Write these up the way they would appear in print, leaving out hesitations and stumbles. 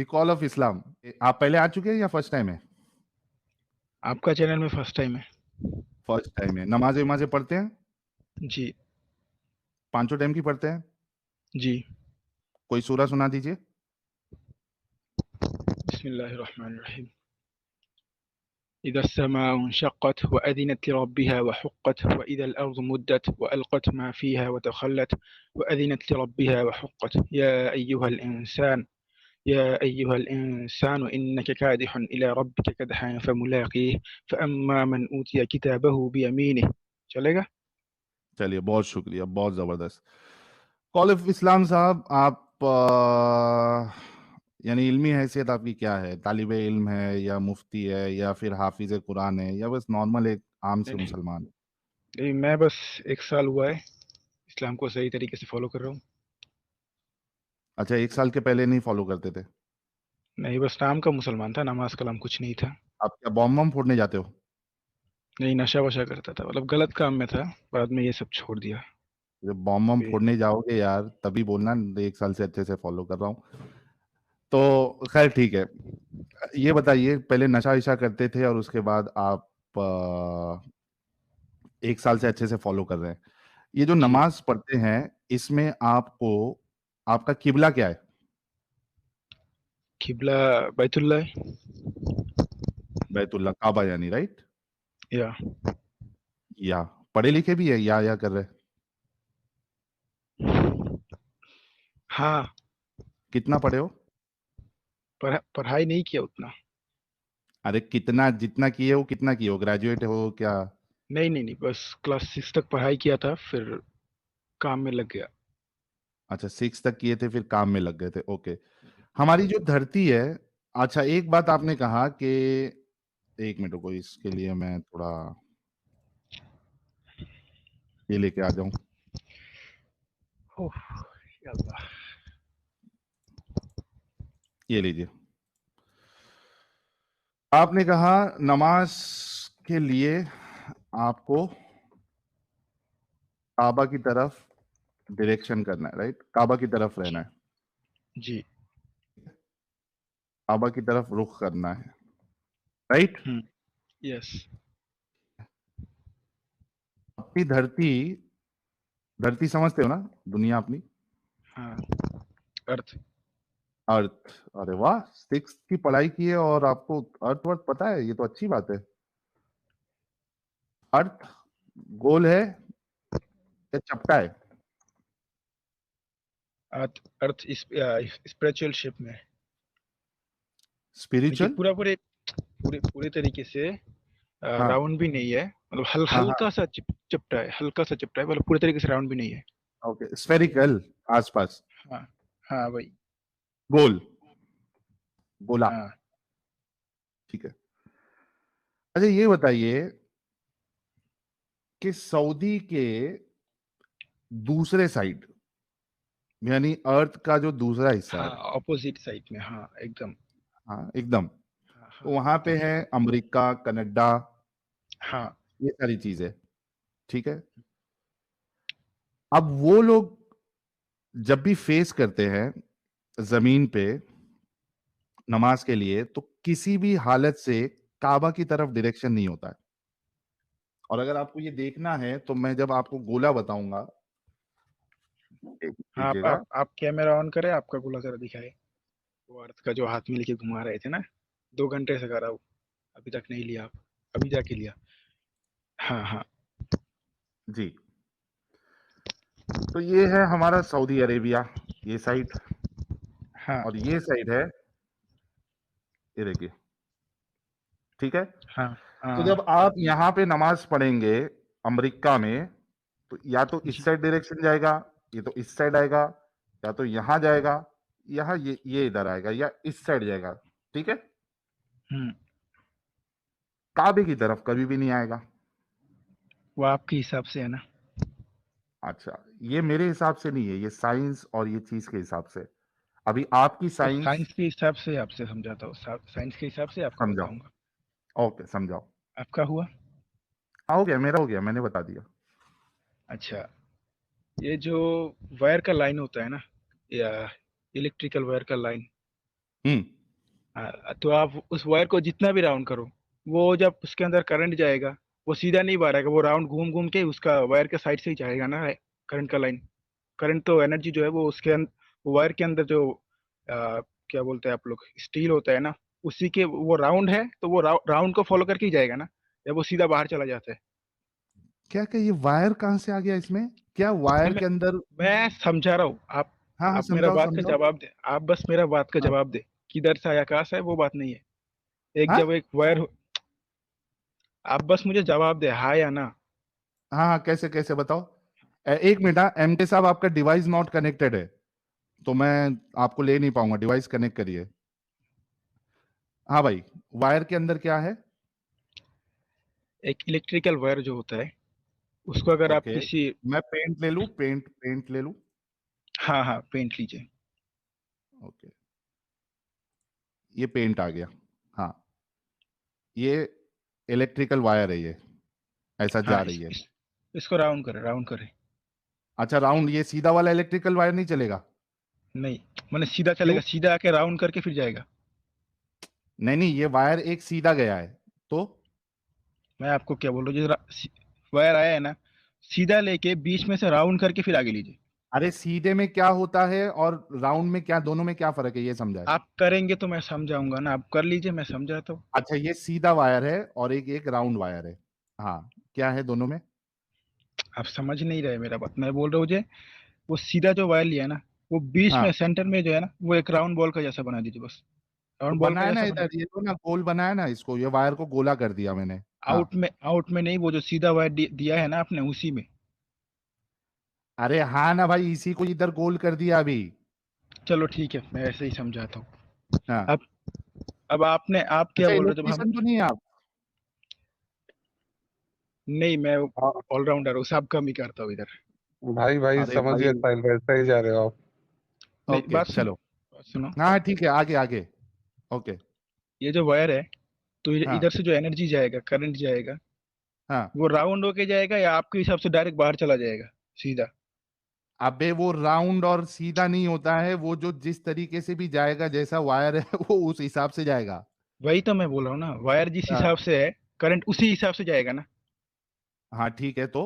The call of Islam. आप पहले आ चुके हैं या फर्स्ट टाइम है? आपका चैनल में फर्स्ट टाइम है। फर्स्ट टाइम है। नमाज वमाजें पढ़ते हैं? जी। पांचों टाइम की पढ़ते हैं? जी। कोई सूरा सुना दीजिए। बिस्मिल्लाहिर्रहमानिर्रहीम। इज़ा अस्समाउ इंशक़्क़त व अज़िनत लिरब्बिहा व हुक़्क़त व इज़ल अर्ज़ु मुद्दत व अलक़त मा फ़ीहा व तख़ल्लत व अज़िनत लिरब्बिहा व हुक़्क़त या अय्युहल इंसानु इन्नका कादिहुन इला रब्बिका कदहन फमुलाक़ीह फ़अम्मा मन ऊतिया किताबहु बियमीनिह। चलेगा? चलिए, बहुत शुक्रिया, बहुत जबरदस्त। कॉल ऑफ इस्लाम साहब, आप यानी इल्मी हैसियत आपकी क्या है? तालिबे इल्म है या मुफ्ती है या फिर हाफिज कुरान है या बस नॉर्मल एक आम से नहीं, मुसलमान? नहीं, मैं बस 1 साल हुआ है, इस्लाम को सही तरीके से फ़ॉलो कर रहा हूँ। अच्छा, 1 साल के पहले नहीं फॉलो करते थे? नहीं, बस नाम का मुसलमान था, नमाज़-कलाम कुछ नहीं था। आप क्या बॉम्ब वॉम्ब फोड़ने जाते हो? नहीं, नशा-वशा करता था, मतलब गलत काम में था, बाद में ये सब छोड़ दिया। जब बॉम्ब वॉम्ब फिर फोड़ने जाओगे यार, तभी बोलना 1 साल से अच्छे से फॉलो कर रहा हूँ। तो खैर ठीक है। ये बताइए, पहले नशा विशा करते थे और उसके बाद आप 1 साल से अच्छे से फॉलो कर रहे हैं। ये जो जी, नमाज पढ़ते हैं, इसमें आपको आपका किबला क्या है? किबला बैतुल्लाह है। बैतुल्ला काबा यानी, राइट? या या पढ़े लिखे भी है या कर रहे हैं? हाँ, कितना पढ़े हो? पढ़ाई नहीं किया उतना। अरे कितना, जितना किए हो कितना किए हो, ग्रेजुएट हो क्या? नहीं, नहीं, नहीं, बस क्लास 6 तक पढ़ाई किया था, फिर काम में लग गया। अच्छा, 6 तक किए थे फिर काम में लग गए थे, ओके। हमारी जो धरती है, अच्छा एक बात आपने कहा कि, एक मिनट रुको, इसके लिए मैं थोड़ा ये लेके आ जाऊं। ओह! या अल्लाह! ये लीजिए। आपने कहा नमाज के लिए आपको काबा की तरफ डायरेक्शन करना है, राइट? काबा की तरफ रहना जी, है, जी। काबा की तरफ रुख करना है, राइट? हुँ, यस। अपनी धरती, धरती समझते हो ना, दुनिया अपनी, हाँ, अर्थ। अर्थ। अरे वाह, 6 की पढ़ाई की है और आपको अर्थ वर्थ पता है, ये तो अच्छी बात है। अर्थ गोल है या चपटा है? अर्थ स्पिरिचुअल शिप में है। यानी कि स्पिरिचुअल? पूरे पूरे पूरे तरीके से हाँ राउंड भी नहीं है, मतलब हाँ हाँ, हल्का सा हल्का सा चिपटा है, मतलब पूरे तरीके से राउंड भी नहीं है। ओके, स्फेरिकल, आसपास, हाँ, हाँ, वही। गोल, गोला, हाँ, ठीक है। अच्छा ये बताइए कि सऊदी के दूसरे साइड, यानी अर्थ का जो दूसरा हिस्सा हाँ, है, ऑपोजिट साइड में, हाँ, एकदम। हाँ एकदम, हाँ, तो हाँ, वहां पे है अमेरिका, कनाडा, हाँ, ये सारी चीजें, ठीक है। अब वो लोग जब भी फेस करते हैं जमीन पे नमाज के लिए, तो किसी भी हालत से काबा की तरफ डायरेक्शन नहीं होता है। और अगर आपको ये देखना है तो मैं जब आपको गोला बताऊंगा, एक हाँ, लीजिएगा। आप कैमरा ऑन करें, आपका गोला जरा दिखाए। वो अर्थ का जो हाथ में लेके घुमा रहे थे ना, 2 घंटे से कर रहा हूँ, अभी तक नहीं लिया आप, अभी जाके लिया। हाँ, हाँ, जी, तो ये है हमारा सऊदी अरेबिया, ये साइड, हाँ, और ये साइड है, ये देखिए, ठीक है। हाँ, तो हाँ। जब आप यहाँ पे नमाज पढ़ेंगे अमेरिका में, तो या तो इस जी। साइड डायरेक्शन जाएगा, ये तो इस साइड आएगा, या तो यहाँ जाएगा, यहाँ ये इधर आएगा, या इस साइड जाएगा, ठीक है। हुँ, काबे की तरफ कभी भी नहीं आएगा। वो आपके हिसाब से है ना। अच्छा, ये मेरे हिसाब से नहीं है, ये साइंस और ये चीज के हिसाब से। अभी आपकी तो साइंस, साइंस के हिसाब से आपसे समझाता हूँ, साइंस के हिसाब से आपको समझाओ, बताऊँगा। ओके समझाओ। आपका हुआ? हाँ, हो गया, मेरा हो गया, मैंने बता दिया। अच्छा, ये जो वायर का लाइन होता है ना, या इलेक्ट्रिकल वायर का लाइन, तो आप उस वायर को जितना भी राउंड करो, वो जब उसके अंदर करंट जाएगा, वो सीधा नहीं बाहर, वो राउंड घूम घूम के उसका वायर के साइड से ही जाएगा ना, करंट का लाइन। करंट तो एनर्जी जो है वो उसके वो वायर के अंदर जो क्या बोलते हैं आप लोग, स्टील होता है ना, उसी के वो राउंड है, तो वो राउंड को फॉलो करके ही जाएगा ना, या वो सीधा बाहर चला जाता है। क्या क्या ये वायर कहाँ से आ गया इसमें? क्या वायर नहीं, के अंदर? मैं समझा रहा हूँ। हाँ हाँ, आप मेरा समझाओ बात का समझाओ। जवाब दे, आप बस मेरा बात का हाँ जवाब दे। किधर से आया, कहाँ से है, वो बात नहीं है। एक हाँ जब एक वायर, आप बस मुझे जवाब दे, हाँ या ना। हाँ हाँ, कैसे कैसे बताओ। एक मिनट, हाँ एमके साहब, आपका डिवाइस नॉट कनेक्टेड है, तो मैं आपको ले नहीं पाऊंगा। डिवाइस कनेक्ट करिए। हाँ भाई, वायर के अंदर क्या है? एक इलेक्ट्रिकल वायर जो होता है, उसको अगर आप ओके, किसी, मैं पेंट ले लूं, पेंट ले लूं। हाँ हाँ, पेंट लीजिए। ओके, ये पेंट आ गया। हाँ, ये इलेक्ट्रिकल वायर है, ये ऐसा हाँ, जा रही है। इसको राउंड करें, राउंड करें। अच्छा, राउंड, ये सीधा वाला इलेक्ट्रिकल वायर नहीं चलेगा? नहीं, मैंने सीधा क्यों? चलेगा, सीधा आके राउंड करके फिर जाएगा। नहीं नहीं, ये वायर एक सीधा गया है तो। मैं आपको क्या बोल रहा हूँ, वायर आया है ना, सीधा लेके बीच में से राउंड करके फिर आगे लीजिए। अरे सीधे में क्या होता है और राउंड में क्या, दोनों में क्या फर्क है, ये समझाए। आप करेंगे तो मैं समझाऊंगा ना, आप कर लीजिए, मैं समझाता हूँ। अच्छा, ये सीधा वायर है और एक एक राउंड वायर है। हाँ, क्या है दोनों में? आप समझ नहीं रहे मेरा बात, मैं बोल रहा हूँ जे, वो सीधा जो वायर लिया ना, वो बीच में हाँ, सेंटर में जो है ना, वो एक राउंड बॉल का जैसा बना दीजिए बस। तो राउंड बॉल का बनाया ना जैसा बना। इधर, ये तो ना गोल बनाया ना इसको, ये वायर को गोला कर दिया मैंने। हाँ। आउट में नहीं, वो जो सीधा वायर दिया है ना आपने, उसी में। अरे हाँ ना भाई, इसी को इधर गोल कर दिया अभी। चलो ठीक है, मैं ऐसे ही समझाता हूँ। हाँ। अब आप क्या अच्छा, बोल रहे हो, जब हम, इलेक्ट्रिशियन तो नहीं है आप? नहीं, मैं हाँ ऑलराउंडर हूँ, सब काम ही करता हूँ इधर। भाई भाई, अरे समझ भाई, गया साहिल भाई, सही जा रहे हो आप। नहीं, ओके चलो। बात सुनो। हाँ ठीक है, आगे आगे। ओके। ये जो वायर है, तो हाँ इधर से जो एनर्जी जाएगा, करंट जाएगा, हाँ। वो राउंड होके जाएगा या आपके हिसाब से डायरेक्ट बाहर चला जाएगा सीधा? अबे वो राउंड और सीधा नहीं होता है, वो जो जिस तरीके से भी जाएगा, जैसा वायर है वो उस हिसाब से जाएगा। वही तो मैं बोल रहा हूँ ना, वायर जिस हाँ हिसाब से है, करंट उसी हिसाब से जाएगा ना। हाँ, ठीक है तो।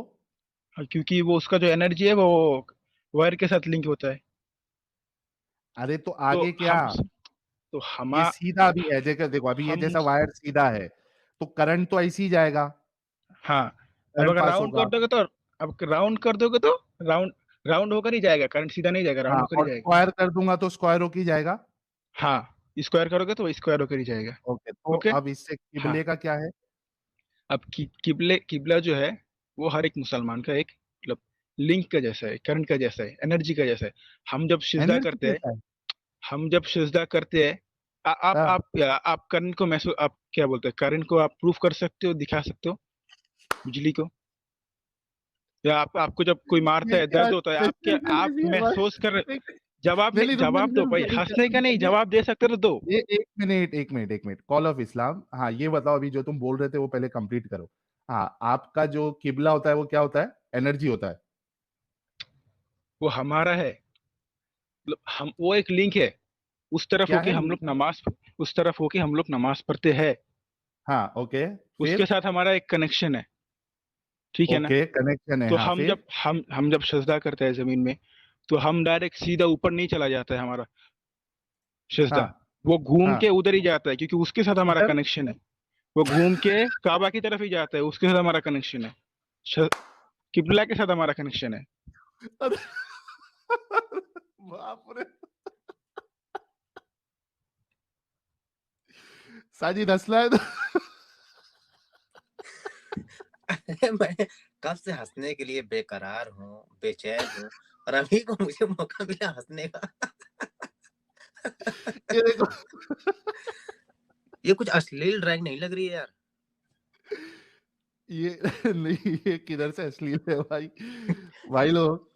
हाँ, क्योंकि वो उसका जो एनर्जी है वो वायर के साथ लिंक होता है। अरे तो तो आगे क्या? तो ये सीधा भी है, देखो देखो, अभी ये हम जैसा वायर सीधा है, तो करंट तो ऐसे ही जाएगा, हाँ, अब करंट अगर पास राउंड कर होगा। दोगे तो, अब राउंड कर दोगे तो राउंड राउंड होकर ही जाएगा, करंट सीधा नहीं जाएगा, राउंड हाँ, होकर ही और जाएगा। स्क्वायर कर दूंगा तो स्क्वायर होके ही जाएगा। हाँ, स्क्वायर करोगे तो स्क्वायर होकर ही जाएगा। ओके, तो ओके। अब इससे हाँ, किबले का क्या है? अब किबला जो है, वो हर एक मुसलमान का एक मतलब लिंक का जैसा है, करंट का जैसा है, एनर्जी का जैसा है। हम जब सिजदा एनर्जी करते हैं, कैसा है? हम जब सिजदा करते हैं, हाँ। आप करंट को महसूस, आप क्या बोलते हैं, करंट को आप प्रूफ कर सकते हो, दिखा सकते हो, बिजली को? या आपको जब कोई मारता ये है, क्या दर्द होता है, आप स्पेशल है महसूस कर, भाई? जवाब नहीं नहीं, नहीं, रुक जवाब दो भाई, हंसने का नहीं, जवाब दे सकते तो दो। ये एक मिनट एक मिनट एक मिनट, कॉल ऑफ इस्लाम। हाँ, ये बताओ, अभी जो तुम बोल रहे थे वो पहले कंप्लीट करो। हाँ, आपका जो किबला होता है वो क्या होता है? एनर्जी होता है। वो हमारा है, मतलब हम, वो एक लिंक है, उस तरफ क्या होके है? हम लोग नमाज, उस तरफ होके हम लोग नमाज पढ़ते हैं, हाँ ओके। उसके फिर? साथ हमारा एक कनेक्शन है, ठीक है ना? ओके, कनेक्शन है, तो हाँ हम फिर? जब हम जब सजदा करते हैं जमीन में, तो हम डायरेक्ट सीधा ऊपर नहीं चला जाता है हमारा सजदा, हाँ वो घूम हाँ। के उधर ही जाता है, क्योंकि उसके साथ हमारा किधर? कनेक्शन है। वो घूम के काबा की तरफ ही जाता है, उसके साथ हमारा कनेक्शन है। श- किबला के साथ हमारा कनेक्शन है। अरे बाप रे। साजिद हंसला है तो। अरे मैं कब से हंसने के लिए बेकरार हूँ, बेचैन हूँ, और अभी को मुझे मौका मिला हंसने का। ये देखो। ये कुछ अश्लील ड्राइंग नहीं लग रही है यार। ये नहीं, ये किधर से अश्लील है भाई? भाई लोग,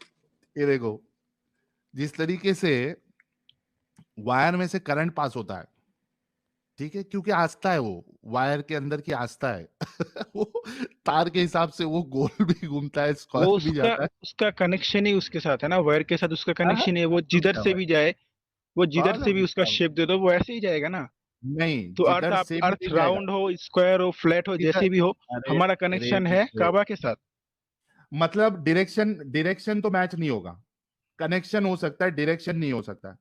ये देखो, जिस तरीके से वायर में से करंट पास होता है, ठीक है, क्योंकि आस्था है, वो वायर के अंदर की आस्था है। वो तार के हिसाब से वो गोल भी घूमता है, वो स्क्वायर भी उसका जाता है। उसका कनेक्शन ही उसके साथ है ना, वायर के साथ उसका हाँ हाँ, कनेक्शन है, वो रुक जिधर जा से भाई। भी जाए, वो जिधर कॉल से ऑफ भी उसका इस्लाम शेप दे दो वो ऐसे ही जाएगा ना। नहीं, तो अर्थ जिधर से भी अर्थ नहीं जाएगा। राउंड हो, स्क्वायर हो, फ्लैट हो, किधर जैसे भी हो, अरे हमारा मेरे कनेक्शन है बच्चे, काबा के साथ। मतलब डायरेक्शन तो मैच नहीं होगा, कनेक्शन हो सकता है, डायरेक्शन नहीं हो सकता,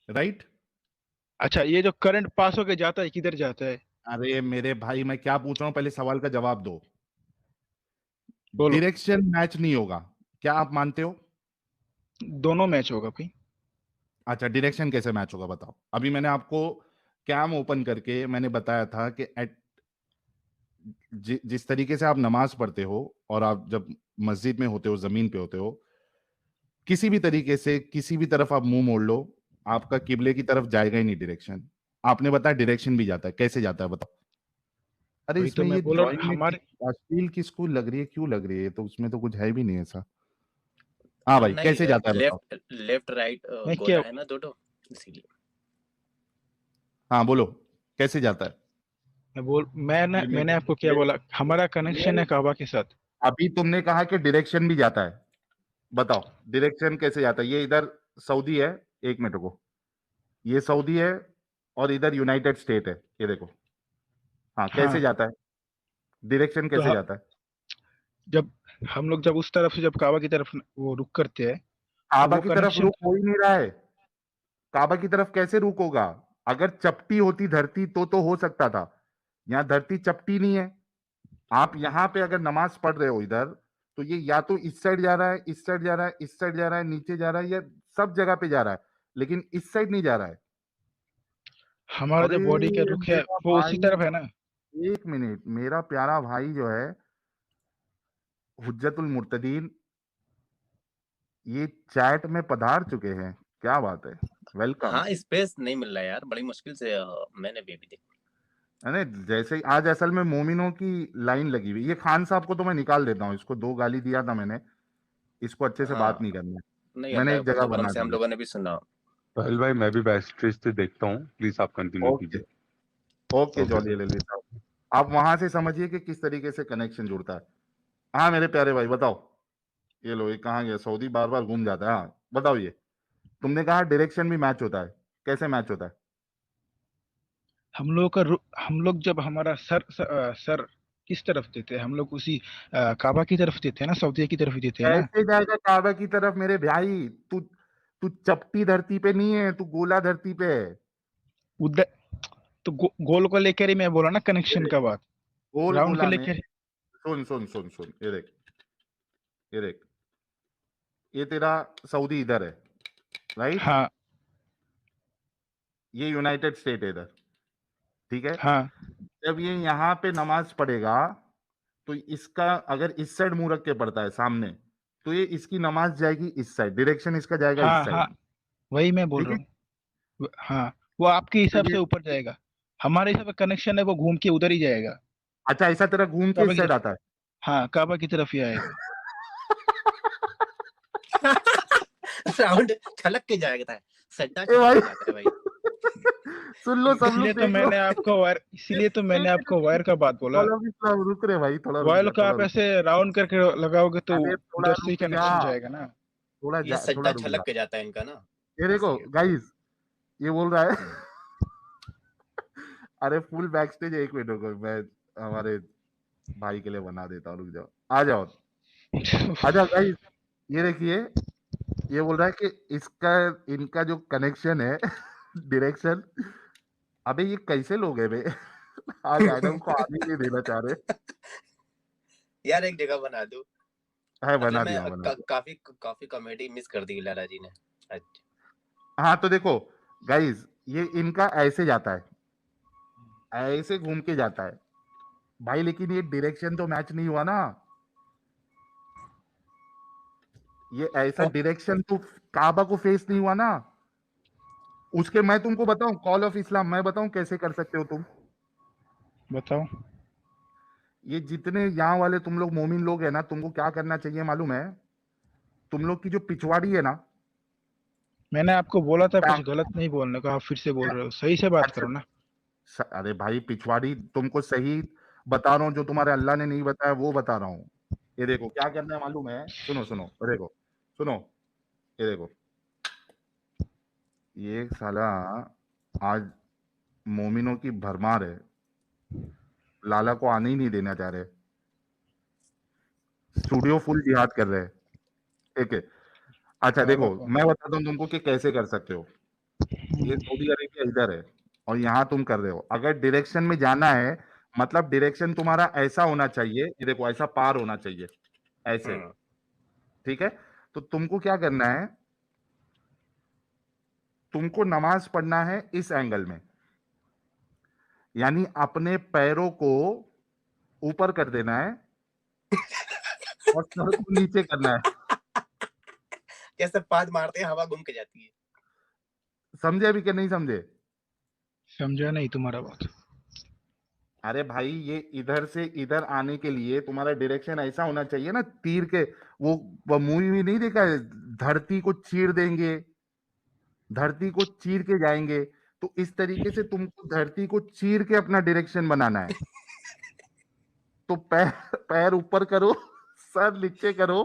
राइट? अच्छा, ये जो करंट पास होके जाता है किधर जाता है? अरे मेरे भाई, मैं क्या पूछ रहा हूं, पहले सवाल का जवाब दो। बोलो। डायरेक्शन मैच नहीं होगा, क्या आप मानते हो? दोनों मैच होगा भाई। अच्छा, डायरेक्शन कैसे मैच होगा बताओ। अभी मैंने आपको कैम ओपन करके मैंने बताया था कि जिस तरीके से आप नमाज पढ़ते हो और आप जब मस्जिद में होते हो, जमीन पे होते हो, किसी भी तरीके से किसी भी तरफ आप मुंह मोड़ लो, आपका किबले की तरफ जाएगा ही नहीं डायरेक्शन। आपने बताया डायरेक्शन भी जाता है, कैसे जाता है बताओ। अरे वही तो इसमें मैं ये बोल रहा ड्राइंग हूँ में हमारे। अश्लील किसको लग रही है, क्यों लग रही है? तो उसमें तो कुछ है भी नहीं ऐसा। हाँ भाई, नहीं, कैसे जाता है बताओ। लेफ्ट राइट मैं क्या गोला है ना दोनों, इसीलिए। हाँ बोलो, कैसे जाता है? मैंने आपको क्या बोला, हमारा कनेक्शन है काबा के साथ। अभी तुमने कहा कि डायरेक्शन भी जाता है, बताओ डायरेक्शन कैसे जाता है। ये इधर सऊदी है, एक मिनट को, ये सऊदी है और इधर यूनाइटेड स्टेट है, ये देखो। हाँ, कैसे हाँ, जाता है, डायरेक्शन तो कैसे जाता है? जब हम लोग जब उस तरफ से जब काबा की तरफ वो रुक करते हैं तो काबा वो की तरफ कनेक्शन। रुख हो ही नहीं रहा है। काबा की तरफ कैसे रुख होगा? अगर चपटी होती धरती तो हो सकता था, यहाँ धरती चपटी नहीं है। आप यहाँ पे अगर नमाज पढ़ रहे हो इधर, तो ये या तो इस साइड जा रहा है, इस साइड जा रहा है, इस साइड जा रहा है, नीचे जा रहा है, या सब जगह पे जा रहा है, लेकिन इस साइड नहीं जा रहा है। हमारा अरे जो बॉडी का रुख है मेरा वो उसी भाई, तरफ है ना। एक मिनट, मेरा प्यारा भाई जो है हुज्जतुल मुर्तदीन, ये चैट में पधार चुके हैं, क्या बात है, वेलकम। हाँ, स्पेस नहीं मिल रहा है यार, बड़ी मुश्किल से मैंने भी अभी देखा। अरे जैसे ही आज असल में मोमिनों की लाइन लगी हुई, ये खान साहब को तो मैं निकाल देता हूँ, इसको 2 गाली दिया था मैंने, इसको अच्छे से बात हाँ, नहीं करनी है। नहीं, मैंने अल्लाह एक के जगह फजल करम बना से हम दी है। लोगों ने भी सुना। पहल भाई, मैं भी बैक स्टेज से देखता हूँ, प्लीज आप कंटिन्यू ओके, कीजिए। Okay okay jolly sir. LLB साहब, आप वहां से समझिए कि किस तरीके से कनेक्शन जुड़ता है। हाँ मेरे प्यारे भाई बताओ, ये लो, ये कहाँ गया, सऊदी बार बार घूम जाता है। हाँ बताओ, ये तुमने कहा डायरेक्शन भी मैच होता है, कैसे मैच होता है? हम लोग जब हमारा सर किस तरफ देते हैं, हम लोग उसी काबा की तरफ देते हैं ना, सऊदी की तरफ ही देते हैं ना। कैसे जाएगा काबा की तरफ मेरे भाई? तू तू चपटी धरती पे नहीं है, तू गोला धरती पे है। उधर तो गोल को लेकर ही मैं बोला ना, कनेक्शन ये का बात। गोल राउंड को गोला में, लेकर। सुन सुन सुन सुन, ये देख, ये देख, ये तेरा सऊदी इधर है, राइट? हाँ ये यूनाइटेड स्टेट है इधर, ठीक है? हाँ जब ये यहाँ पे नमाज पढ़ेगा, तो इसका अगर इस साइड मुंह रख के पढ़ता है सामने, तो ये इसकी नमाज जाएगी इस साइड, डायरेक्शन इसका जाएगा इस हाँ हाँ, साइड, वही मैं बोल ठीक रहा है? हूँ। हाँ, वो आपके तो हिसाब से ये, ऊपर जाएगा, हमारे हिसाब से कनेक्शन है वो घूम के उधर ही जाएगा। अच्छा ऐसा तेरा घूम के काबा इस की साइड तरफ। आता है। हाँ, काबा की तरफ ही आएगा। राउंड छलक के जाएगा था, सट्टा ए छलक भाई के जाता है भाई। सुन लो, सब लोग देख लो। इसीलिए तो मैंने एक आपको वायर का बात बोला। फॉलो इस्लाम, रुक रहे भाई, थोड़ा रुक वायर जा, का थोड़ा आप रुक। ऐसे राउंड करके लगाओगे तो अरे थोड़ा उधर से ही रुक जा, कनेक्शन जाएगा ना। ये थोड़ा सट्टा रुक जा। छलक के जाता है इनका ना, ये देखो इसलिए। गाइस, ये बोल रहा है अरे फुल बैक स्टेज, एक मिनट रुको, मैं हमारे भाई के लिए बना देता हूँ, रुक जाओ, आ जाओ, आ जाओ गाइस। ये देखिए, ये बोल रहा है कि इसका, इनका जो कनेक्शन है डायरेक्शन, अबे ये कैसे लोग हैं बे आज एडम को आने ही नहीं देना चाह रहे। यार एक जगह बना दूं, है, मतलब बना मैं दिया, बना दिया। काफी कॉमेडी मिस कर दी लाला जी ने आज। हाँ तो देखो गाइस, ये इनका ऐसे जाता है, ऐसे घूम के जाता है भाई, लेकिन ये डायरेक्शन तो मैच नहीं हुआ ना। ये ऐसा ओ, डायरेक्शन तो काबा को फेस नहीं हुआ ना। उसके मैं तुमको बताऊं, कॉल ऑफ इस्लाम मैं बताऊं कैसे कर सकते हो तुम। बताओ। ये जितने यहाँ वाले तुम लोग मोमिन लोग है ना, तुमको क्या करना चाहिए मालूम है? तुम लोग की जो पिछवाड़ी है ना, मैंने आपको बोला था कुछ टांग, गलत नहीं बोलने का, आप फिर से बोल रहे हो, सही से बात अच्छा, करो ना। अरे भाई पिछवाड़ी तुमको सही बता रहा हूँ, जो तुम्हारे अल्लाह ने नहीं बताया वो बता रहा हूँ। ये देखो क्या करना है मालूम है, सुनो सुनो, देखो, सुनो, ये देखो, ये साला आज मोमिनों की भरमार है, लाला को आने ही नहीं देना चाह रहे, स्टूडियो फुल जिहाद कर रहे हैं। ठीक है, अच्छा देखो मैं बताता हूँ तुमको कि कैसे कर सकते हो। ये सऊदी अरेबिया इधर है और यहाँ तुम कर रहे हो। अगर डायरेक्शन में जाना है, मतलब डायरेक्शन तुम्हारा ऐसा होना चाहिए, ये देखो ऐसा पार होना चाहिए ऐसे, ठीक है। तो तुमको क्या करना है, तुमको नमाज पढ़ना है इस एंगल में, यानी अपने पैरों को ऊपर कर देना है और सर को नीचे करना है। जैसे पाद मारते हैं हवा घूम के जाती है। समझे अभी कि नहीं समझे? समझा नहीं तुम्हारा बात। अरे भाई, ये इधर से इधर आने के लिए तुम्हारा डायरेक्शन ऐसा होना चाहिए ना, तीर के। वो मूवी नहीं देखा है, धरती को चीर देंगे, धरती को चीर के जाएंगे, तो इस तरीके से तुमको धरती को चीर के अपना डायरेक्शन बनाना है। तो पैर पैर ऊपर करो, सर नीचे करो,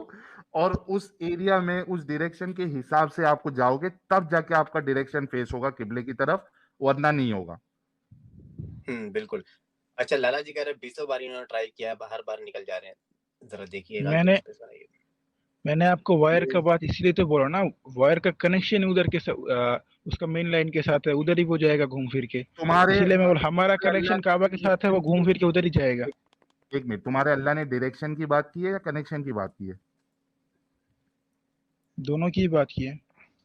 और उस एरिया में उस डायरेक्शन के हिसाब से आपको जाओगे, तब जाके आपका डायरेक्शन फेस होगा किबले की तरफ, वरना नहीं होगा। बिल्कुल। अच्छा, लाला जी कह रहे 20 बार इन्होंने ट्राई किया है, बार निकल जा रहे हैं, जरा देखिएगा। मैंने आपको वायर का बात इसलिए तो बोला ना, वायर का कनेक्शन उधर के उसका मेन लाइन के साथ है, उधर ही वो जाएगा घूम फिर के। तुम्हारे इसलिए मैं बोला हमारा कनेक्शन काबा के साथ है, वो घूम फिर के उधर ही जाएगा। एक मिनट, तुम्हारे अल्लाह ने डायरेक्शन की बात की है या कनेक्शन की बात की है? दोनों की बात की है।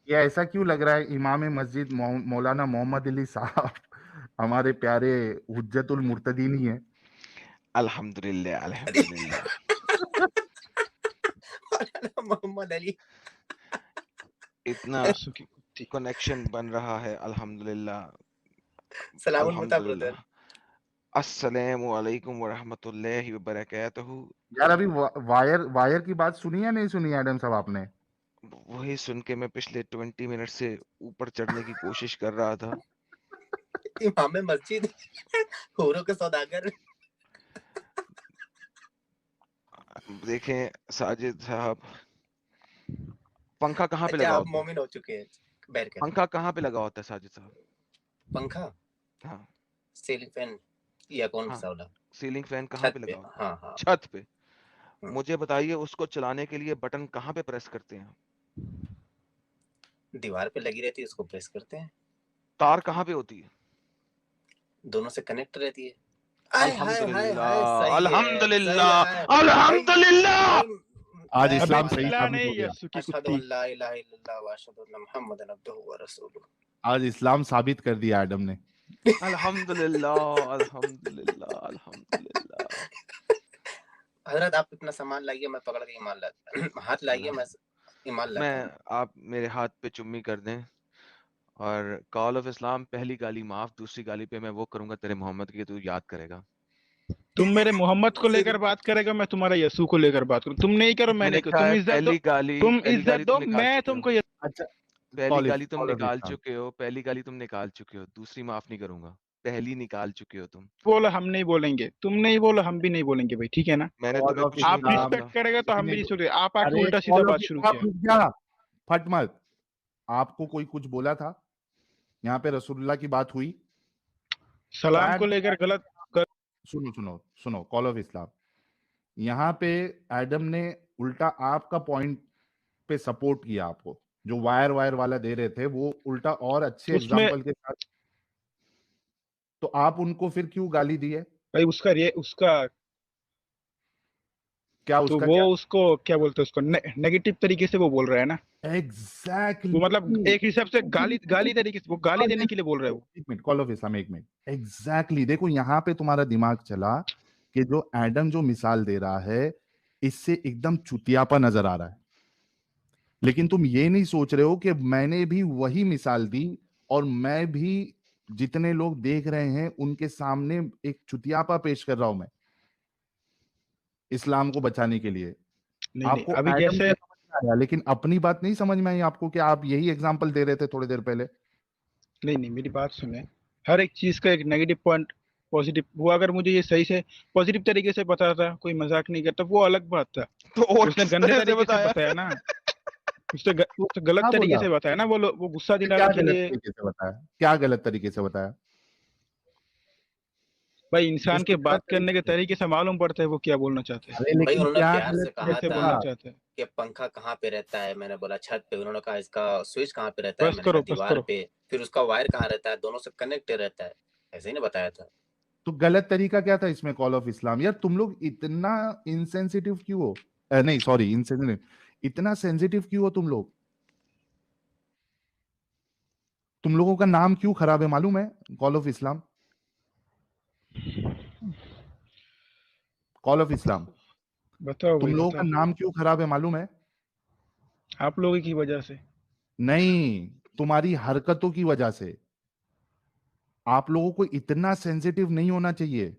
ये ऐसा क्यों लग रहा है इमाम मस्जिद मौलाना मोहम्मद अली साहब हमारे प्यारे हुज्जतुल मुर्तदीन ही है? अल्हम्दुलिल्लाह अल्हम्दुलिल्लाह। मोहम्मद अली इतना कनेक्शन बन रहा है, अल्हम्दुलिल्लाह। सलामुल मुता ब्रदर। अस्सलामु अलैकुम व रहमतुल्लाहि व बरकातहू। यार अभी वायर की बात सुनी या नहीं सुनी एडम साहब आपने? वही सुन के मैं पिछले 20 मिनट से ऊपर चढ़ने की कोशिश कर रहा था। इमाम मस्जिद, हूरों के सौदागर। देखें साजिद साहब, पंखा कहाँ पे अच्छा, लगा आप होता है? मोमिन हो चुके हैं, बैठ कर। पंखा कहाँ पे लगा होता है साजिद साहब? पंखा? हाँ, सीलिंग फैन या कौन हाँ, सा वाला? सीलिंग फैन कहाँ छत पे पे। लगा होता है? हाँ। छत पे। मुझे बताइए, उसको चलाने के लिए बटन कहाँ पे प्रेस करते हैं? दीवार पे लगी रहती है, उसको प्रेस करते हैं। तार कहाँ पे होती है? दोनों से कनेक्ट रहती है। अल्हम्दुलिल्लाह अल्हम्दुलिल्लाह अल्हम्दुलिल्लाह। आज इस्लाम सही साबित हो गया। अशहदु अल्ला इलाहा इल्लल्लाह व अशहदु अन्ना मुहम्मदन अब्दुहु व रसूलुहु। आज इस्लाम साबित कर दिया एडम ने। अल्हम्दुलिल्लाह अल्हम्दुलिल्लाह अल्हम्दुलिल्लाह। हजरत आप इतना सामान लाइए, मैं पकड़ के ईमान लाता हाथ लाइए, मैं ईमान लाता मैं आप मेरे हाथ पे चुम्मी कर दें, और कॉल ऑफ इस्लाम, पहली गाली माफ, दूसरी गाली पे मैं वो करूंगा तेरे मोहम्मद की, तू याद करेगा। तुम मेरे मोहम्मद को लेकर बात करेगा, मैं तुम्हारा यसू को लेकर बात करूं। तुम नहीं करो, मैंने करो। तुम इज्जत दो, तुम इज्जत दो, मैं तुमको अच्छा, पहली गाली तुम निकाल चुके हो, पहली गाली तुम निकाल चुके हो, दूसरी माफ नहीं करूंगा। पहली निकाल चुके हो तुम। बोलो हम नहीं बोलेंगे, तुम नहीं बोलो हम भी नहीं बोलेंगे भाई, ठीक है ना? मैंने तुम्हें कुछ आप नहीं कहा रिस्पेक्ट था। करेगा तो हम भी रिस्पेक्ट। आप आके उल्टा सीधा बात शुरू किया। फट मत, आपको कोई कुछ बोला था? यहाँ पे रसूलुल्लाह की बात हुई, सलाम को लेकर गलत। सुनो कॉल ऑफ इस्लाम, यहाँ पे एडम ने उल्टा आपका पॉइंट पे सपोर्ट किया। आपको जो वायर वाला दे रहे थे, वो उल्टा और अच्छे एग्जांपल के साथ, तो आप उनको फिर क्यों गाली दी है भाई? उसका क्या, तो उसका वो क्या? उसको क्या बोलते हैं, उसको नेगेटिव तरीके से वो बोल रहा है ना। एग्जैक्टली वो मतलब एक हिसाब से गाली तरीके से, वो गाली देने के लिए बोल रहा है वो। एक मिनट, कॉल ऑफ इस्लाम, एक मिनट। एग्जैक्टली देखो, यहाँ पे तुम्हारा दिमाग चला कि जो एडम जो मिसाल दे रहा है, इससे एकदम चुतियापा नजर आ रहा है, लेकिन तुम ये नहीं सोच रहे हो कि मैंने भी वही मिसाल दी, और मैं भी जितने लोग देख रहे हैं उनके सामने एक चुतियापा पेश कर रहा हूं मैं, इस्लाम को बचाने के लिए। आपको अभी एडम जैसे समझ में आया, लेकिन अपनी बात नहीं समझ में आई आपको कि आप यही एग्जांपल दे रहे थे थोड़ी देर पहले। नहीं, मेरी बात सुने। हर एक चीज का एक नेगेटिव पॉइंट, पॉजिटिव। वो अगर मुझे ये सही से पॉजिटिव तरीके से बताता, कोई मजाक नहीं करता, वो अलग बात था। तो और उसने किस गंदे तरह से तरीके से बताया? बताया ना। उससे गलत क्या तरीके बोला? से बताया ना, वो गुस्सा क्या दिलाने के गलत लिए। तरीके से बताया? क्या गलत तरीके से बताया? भाई इंसान के इसमें गलत बात करने के तरीके से? तरीके से मालूम पड़ता है वो क्या बोलना चाहते हैं, अरे भाई लेकिन उन्होंने क्या प्यार गलत से कहा कैसे तरीके था बोलना था? चाहते हैं। कि पंखा कहाँ पे रहता है, मैंने बोला छत पे, उन्होंने कहा इसका स्विच कहाँ पे रहता है, बस मैंने कहा करो बस दीवार करो। पे, फिर उसका वायर कहाँ रहता है, दोनों से कनेक्ट रहता है, ऐसे ही ना बताया था। तो गलत तरीका क्या था इसमें कॉल ऑफ इस्लाम? यार तुम लोग इतना इनसेंसिटिव क्यों हो? नहीं सॉरी, इनसेंसिटिव, इतना सेंसिटिव क्यों हो तुम लोग? तुम लोगों का नाम क्यों खराब है मालूम है? Call of Islam, call of Islam, बताओ तुम भाई लोगों का बताओ। नाम क्यों खराब है मालूम है? आप लोगों की वजह से। नहीं, तुम्हारी हरकतों की वजह से। आप लोगों को इतना सेंसिटिव नहीं होना चाहिए।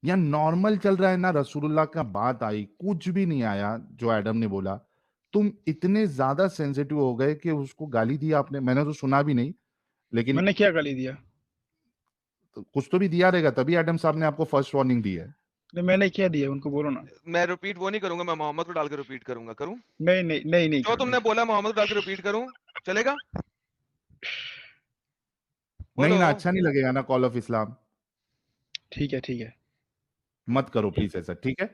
या नॉर्मल चल रहा है ना, रसूलुल्लाह का बात आई, कुछ भी नहीं आया जो एडम ने बोला, तुम इतने ज्यादा सेंसिटिव हो गए कि उसको गाली दी आपने। मैंने तो सुना भी नहीं, लेकिन मैंने क्या गाली दिया? तो कुछ तो भी दिया रहेगा, तभी एडम साहब ने आपको फर्स्ट वार्निंग दी है। नहीं मैंने क्या दिया उनको, बोलो ना। मैं रिपीट वो नहीं करूंगा, मैं मोहम्मद को डाल के रिपीट करूंगा। करूं नहीं नहीं नहीं नहीं जो करो, तुमने बोला मोहम्मद को डाल के रिपीट करूं, चलेगा? नहीं बोलो। ना, अच्छा नहीं लगेगा ना कॉल ऑफ इस्लाम। ठीक है ठीक है। मत करो प्लीज ऐसा, ठीक है?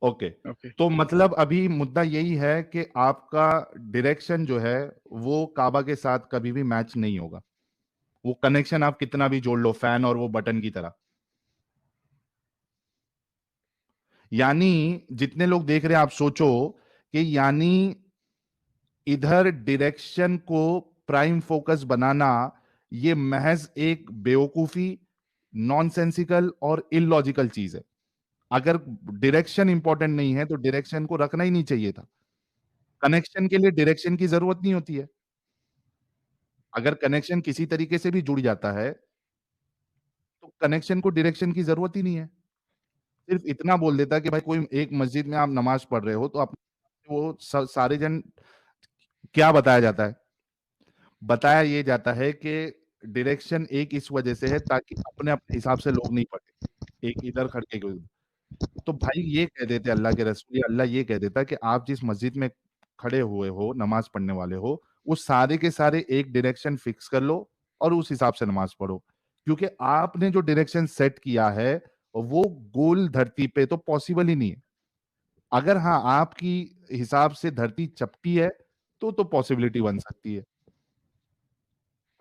ओके। ओके। तो मतलब अभी मुद्दा यही है कि आपका डायरेक्शन जो है वो काबा के साथ कभी भी मैच नहीं होगा। वो कनेक्शन आप कितना भी जोड़ लो, फैन और वो बटन की तरह। यानी जितने लोग देख रहे हैं, आप सोचो कि यानी इधर डायरेक्शन को प्राइम फोकस बनाना ये महज एक बेवकूफी, नॉनसेंसिकल और इलॉजिकल चीज है। अगर डायरेक्शन इंपॉर्टेंट नहीं है तो डायरेक्शन को रखना ही नहीं चाहिए था। कनेक्शन के लिए डायरेक्शन की जरूरत नहीं होती है। अगर कनेक्शन किसी तरीके से भी जुड़ जाता है तो कनेक्शन को डायरेक्शन की जरूरत ही नहीं है। सिर्फ इतना बोल देता कि भाई कोई एक मस्जिद में आप नमाज पढ़ रहे हो तो आप वो सारे जन, क्या बताया जाता है? बताया ये जाता है कि डायरेक्शन एक इस वजह से है ताकि अपने अपने हिसाब से लोग नहीं पढ़े, एक इधर खड़के कोई उधर। तो भाई ये कह देते अल्लाह के रसूल, या अल्लाह ये कह देता कि आप जिस मस्जिद में खड़े हुए हो, नमाज पढ़ने वाले हो, वो सारे के सारे एक डायरेक्शन फिक्स कर लो और उस हिसाब से नमाज पढ़ो। क्योंकि आपने जो डायरेक्शन सेट किया है वो गोल धरती पे तो पॉसिबल ही नहीं है। अगर हाँ आपकी हिसाब से धरती चपटी है तो पॉसिबिलिटी बन सकती है।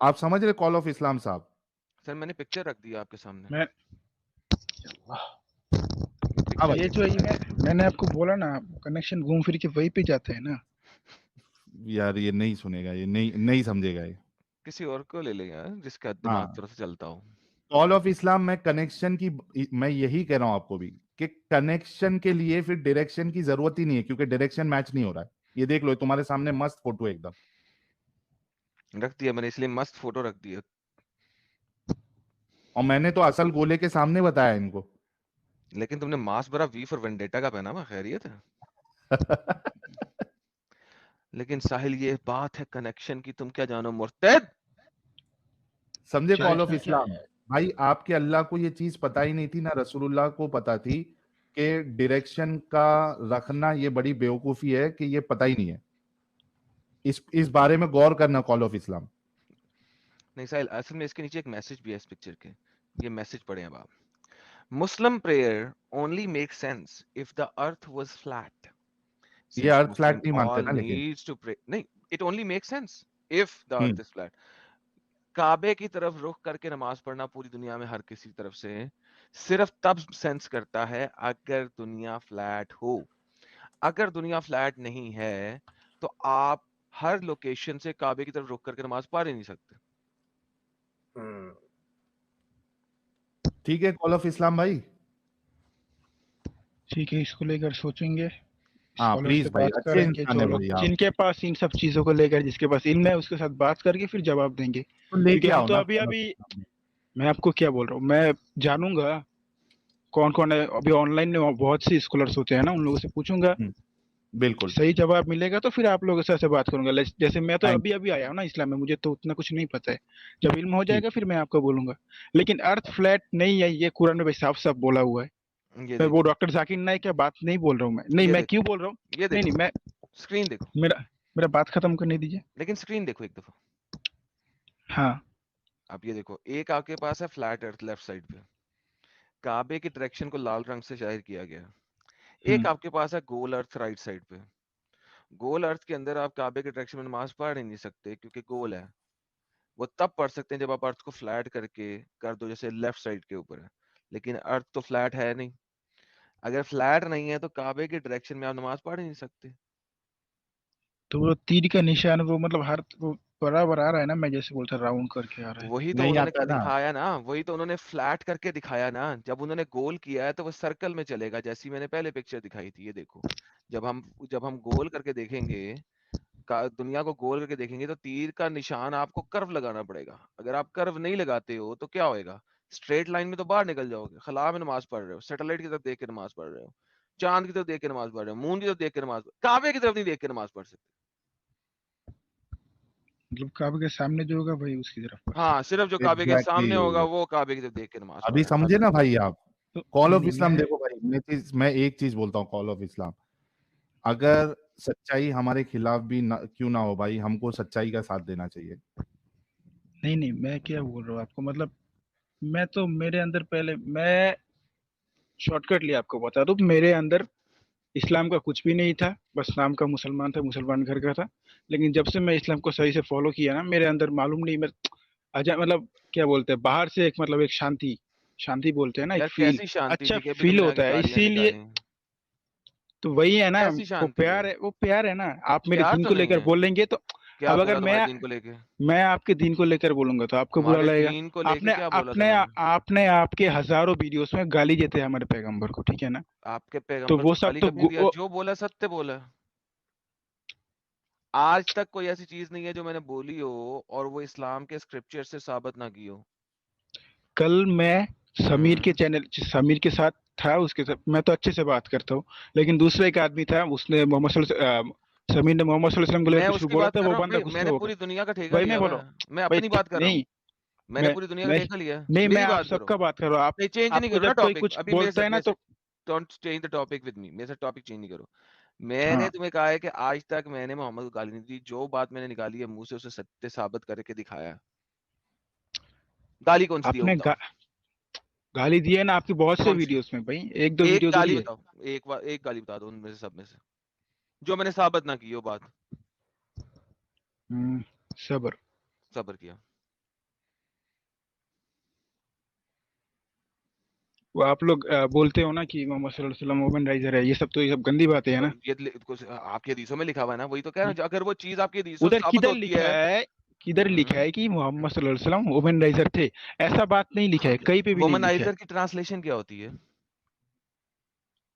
आप समझ रहे कॉल ऑफ इस्लाम साहब? सर मैंने पिक्चर रख दिया आपके सामने। मैं हाँ ये भाई, जो मैंने आपको बोला ना, कनेक्शन घूम फिर के वहीं पे जाते हैं ना। यार ये नहीं सुनेगा, ये नहीं समझेगा ये। किसी और को ले ले यार जिसका हाँ, दिमाग थोड़ा सा चलता हो। कॉल ऑफ इस्लाम में कनेक्शन की, मैं यही कह रहा हूं आपको भी कि कनेक्शन के लिए फिर डायरेक्शन की जरूरत ही नहीं है, क्योंकि डायरेक्शन मैच नहीं हो रहा है। ये देख लो, ये तुम्हारे सामने मस्त फोटो है एकदम। रख दिया मैंने, इसलिए मस्त फोटो रख दिया। और मैंने तो असल गोले के सामने बताया इनको। लेकिन तुमने मास्क भरा वी फॉर वेंडेटा का पहना हुआ, खैरियत है? लेकिन साहिल ये बात है कनेक्शन की, तुम क्या जानो मुर्तद। समझे कॉल ऑफ इसमें क्या इस्लाम? भाई आपके अल्लाह को ये चीज पता ही नहीं थी, ना रसूलुल्लाह को पता थी कि डायरेक्शन का रखना ये बड़ी बेवकूफी है, कि ये पता ही नहीं है। इस बारे में गौर करना कॉल ऑफ इस्लाम। नहीं साहिल, असल में इसके नीचे एक मैसेज भी है इस पिक्चर के। ये मैसेज पढ़े अब आप। Muslim prayer only makes sense if the earth was flat. ये Since अर्थ फ्लैट Muslim नहीं मानते all ना लेकिन। needs to pray. नहीं, it only makes sense if the earth hmm is flat. काबे की तरफ रुख करके नमाज पढ़ना पूरी दुनिया में हर किसी तरफ से सिर्फ तब सेंस करता है अगर दुनिया फ्लैट हो। अगर दुनिया फ्लैट नहीं है तो आप हर लोकेशन से काबे की तरफ रुख करके नमाज पढ़ ही नहीं सकते। ठीक है कॉल ऑफ इस्लाम भाई। ठीक है, इसको लेकर सोचेंगे, हाँ स्कॉलर प्लीज से भाई, बात अच्छे करेंगे, इंसान जो है लोग भाई आप। जिनके पास इन सब चीजों को लेकर, जिसके पास इल्म है, उसके साथ बात करके फिर जवाब देंगे। तो क्योंकि लेके हम आओ तो ना अभी कॉल ऑफ अभी इस्लाम में। मैं आपको क्या बोल रहा हूँ, मैं जानूंगा कौन कौन है। अभी ऑनलाइन में बहुत से स्कॉलर्स होते हैं ना, उन लोगों से पूछूंगा, बिल्कुल। सही जवाब मिलेगा तो फिर आप लोगों से बात करूंगा। जैसे मैं तो थैंक अभी अभी आया हूँ ना इस्लाम में, मुझे तो उतना कुछ नहीं पता है। जब इल्म हो ठीक। जाएगा फिर मैं आपको बोलूंगा। लेकिन अर्थ फ्लैट नहीं है, ये कुरान में साफ साफ बोला हुआ है। ये मैं वो देखिए, डॉक्टर जाकिर नाइक की बात नहीं बोल रहा हूँ। मैं नहीं, ये मैं देखिए, क्यों बोल रहा हूँ? ये नहीं देखिए, मैं स्क्रीन देखो, मेरा मेरा बात खत्म करने दीजिए। लेकिन स्क्रीन देखो एक दफा। हाँ, अब ये देखो, एक आपके पास है फ्लैट अर्थ लेफ्ट साइड पे, काबे की डायरेक्शन को लाल रंग से जाहिर किया गया। एक आपके पास है गोल अर्थ राइट साइड पे। गोल अर्थ के अंदर आप काबे के डायरेक्शन में नमाज पढ़ ही नहीं सकते क्योंकि गोल है। वो तब पढ़ सकते हैं जब आप अर्थ को फ्लैट करके कर दो, जैसे लेफ्ट साइड के ऊपर है, लेकिन अर्थ तो फ्लैट है नहीं। अगर फ्लैट नहीं है तो काबे के डायरेक्शन में आप नमाज पढ़ ही नहीं सकते। तो वो तीर का निशान वो मतलब हर वो बराबर आ रहा है ना, मैं जैसे बोलता राउंड करके आ रहा है। वही तो नहीं उन्होंने आता ना। दिखाया ना, वही तो उन्होंने फ्लैट करके दिखाया ना। जब उन्होंने गोल किया है तो वो सर्कल में चलेगा, जैसी मैंने पहले पिक्चर दिखाई थी। ये देखो, जब हम गोल करके देखेंगे, दुनिया को गोल करके देखेंगे, तो तीर का निशान आपको कर्व लगाना पड़ेगा। अगर आप कर्व नहीं लगाते हो तो क्या होएगा? स्ट्रेट लाइन में तो बाहर निकल जाओगे। खला में नमाज पढ़ रहे हो, सैटेलाइट की तरफ देख के नमाज पढ़ रहे हो, चांद की तरफ देख के नमाज पढ़ रहे हो, मून की तरफ देख के नमाज, काबे की तरफ नहीं देख के नमाज पढ़ सकते। मतलब काबे के सामने जो होगा वही उसकी तरफ पढ़ हाँ, सिर्फ जो काबे के सामने होगा एग्जैक्टली। वो काबे की तरफ देख के नमाज अभी पढ़ रहे समझे ना भाई आप? तो कॉल ऑफ नहीं इस्लाम मैं देखो भाई, मैं एक चीज बोलता हूँ। कॉल ऑफ इस्लाम, अगर सच्चाई हमारे खिलाफ भी क्यों ना हो भाई, हमको सच्चाई का साथ देना चाहिए। नहीं मैं क्या बोल रहा हूँ आपको, मतलब मैं तो मेरे अंदर पहले मैं शॉर्टकट लिया आपको बता दूं, मेरे अंदर इस्लाम का कुछ भी नहीं था, बस नाम का मुसलमान था, मुसलमान घर का था। लेकिन जब से मैं इस्लाम को सही से फॉलो किया ना, मेरे अंदर मालूम नहीं मैं अजा मतलब क्या बोलते हैं बाहर से एक मतलब एक शांति शांति बोलते हैं ना, एक यार फील कैसी शांति अच्छा थी कि अभी फील तुमने आगे होता है, गालियां इसीलिए निकाली? तो वही है ना, कैसी वो शांति प्यार है, वो प्यार है ना। आप मेरे प्यार दीन तो को नहीं लेकर है। बोलेंगे तो क्या अब अगर बोला तुम्हारे दिन को लेके? मैं आपके दीन को लेकर बोलूंगा तो आपको बुरा हमारे लगेगा। दीन को लेके आपने क्या बोला था आपने मैंने? आपने आपके हजारों वीडियोस में गाली देते हैं हमारे पैगंबर को, ठीक है ना? आपके तो पैगंबर वो को सब गाली तो कब नहीं दिया? जो बोला सत्य बोला। आज तक कोई ऐसी चीज नहीं है जो मैंने बोली हो और वो इस्लाम के स्क्रिप्चर से साबित ना की हो। कल मैं समीर के चैनल समीर के साथ था, उसके साथ मैं तो अच्छे से बात करता हूँ, लेकिन दूसरा एक आदमी था, उसने समीर ने मोहम्मद सल्लल्लाहु अलैहि वसल्लम को मैं लेकर कुछ उसकी बोला बात था, कर वो रहा हूँ बंदा भाई, गुस्सा मैंने हो पूरी गया। दुनिया का ठेका भाई लिया मैं हुआ बोलो है। मैं भाई अपनी बात कर रहा हूँ। नहीं मैंने पूरी दुनिया का मैं ठेका लिया है। नहीं मैं मेरी आप बात करो। सबका बात कर रहा हूँ। आप नहीं, चेंज नहीं आपको करो ना जब कोई टॉपिक कुछ अभी। बोलता है ना तो don't change the topic with me. मेरे से टॉपिक चेंज नहीं करो। मैंने हाँ तुम्हें कहा है कि आज तक मैंने मोहम्मद को गाली नहीं दी। जो बात मैंने निकाली है मुंह से, उसे सत्य साबित करके दिखाया है। गाली कौन सी दी है, वो आपने बताओ। गाली दी है ना आपकी बहुत से कौन सी? वीडियोस में भाई, एक दो एक वीडियो गाली थोड़ी है। बताओ। एक गाली बता दो उनमें से, सब में से, जो मैंने साबित ना की हो बात। सब्र। सब्र किया। वो आप लोग बोलते हो ना कि मोहम्मद सल्लल्लाहु अलैहि वसल्लम वुमनाइजर है, ये सब गंदी बातें है तो ना। आपकी हदीसों में लिखा हुआ है ना, वही तो कह रहा हूँ। अगर वो चीज आपकी हदीसों से उधर साबित किधर होती लिखा है। है, किधर लिखा है कि मोहम्मद सल्लल्लाहु अलैहि वसल्लम वुमनाइजर थे? ऐसा बात नहीं लिखा है, कहीं पे भी नहीं लिखा है। वुमनाइजर की ट्रांसलेशन क्या होती है?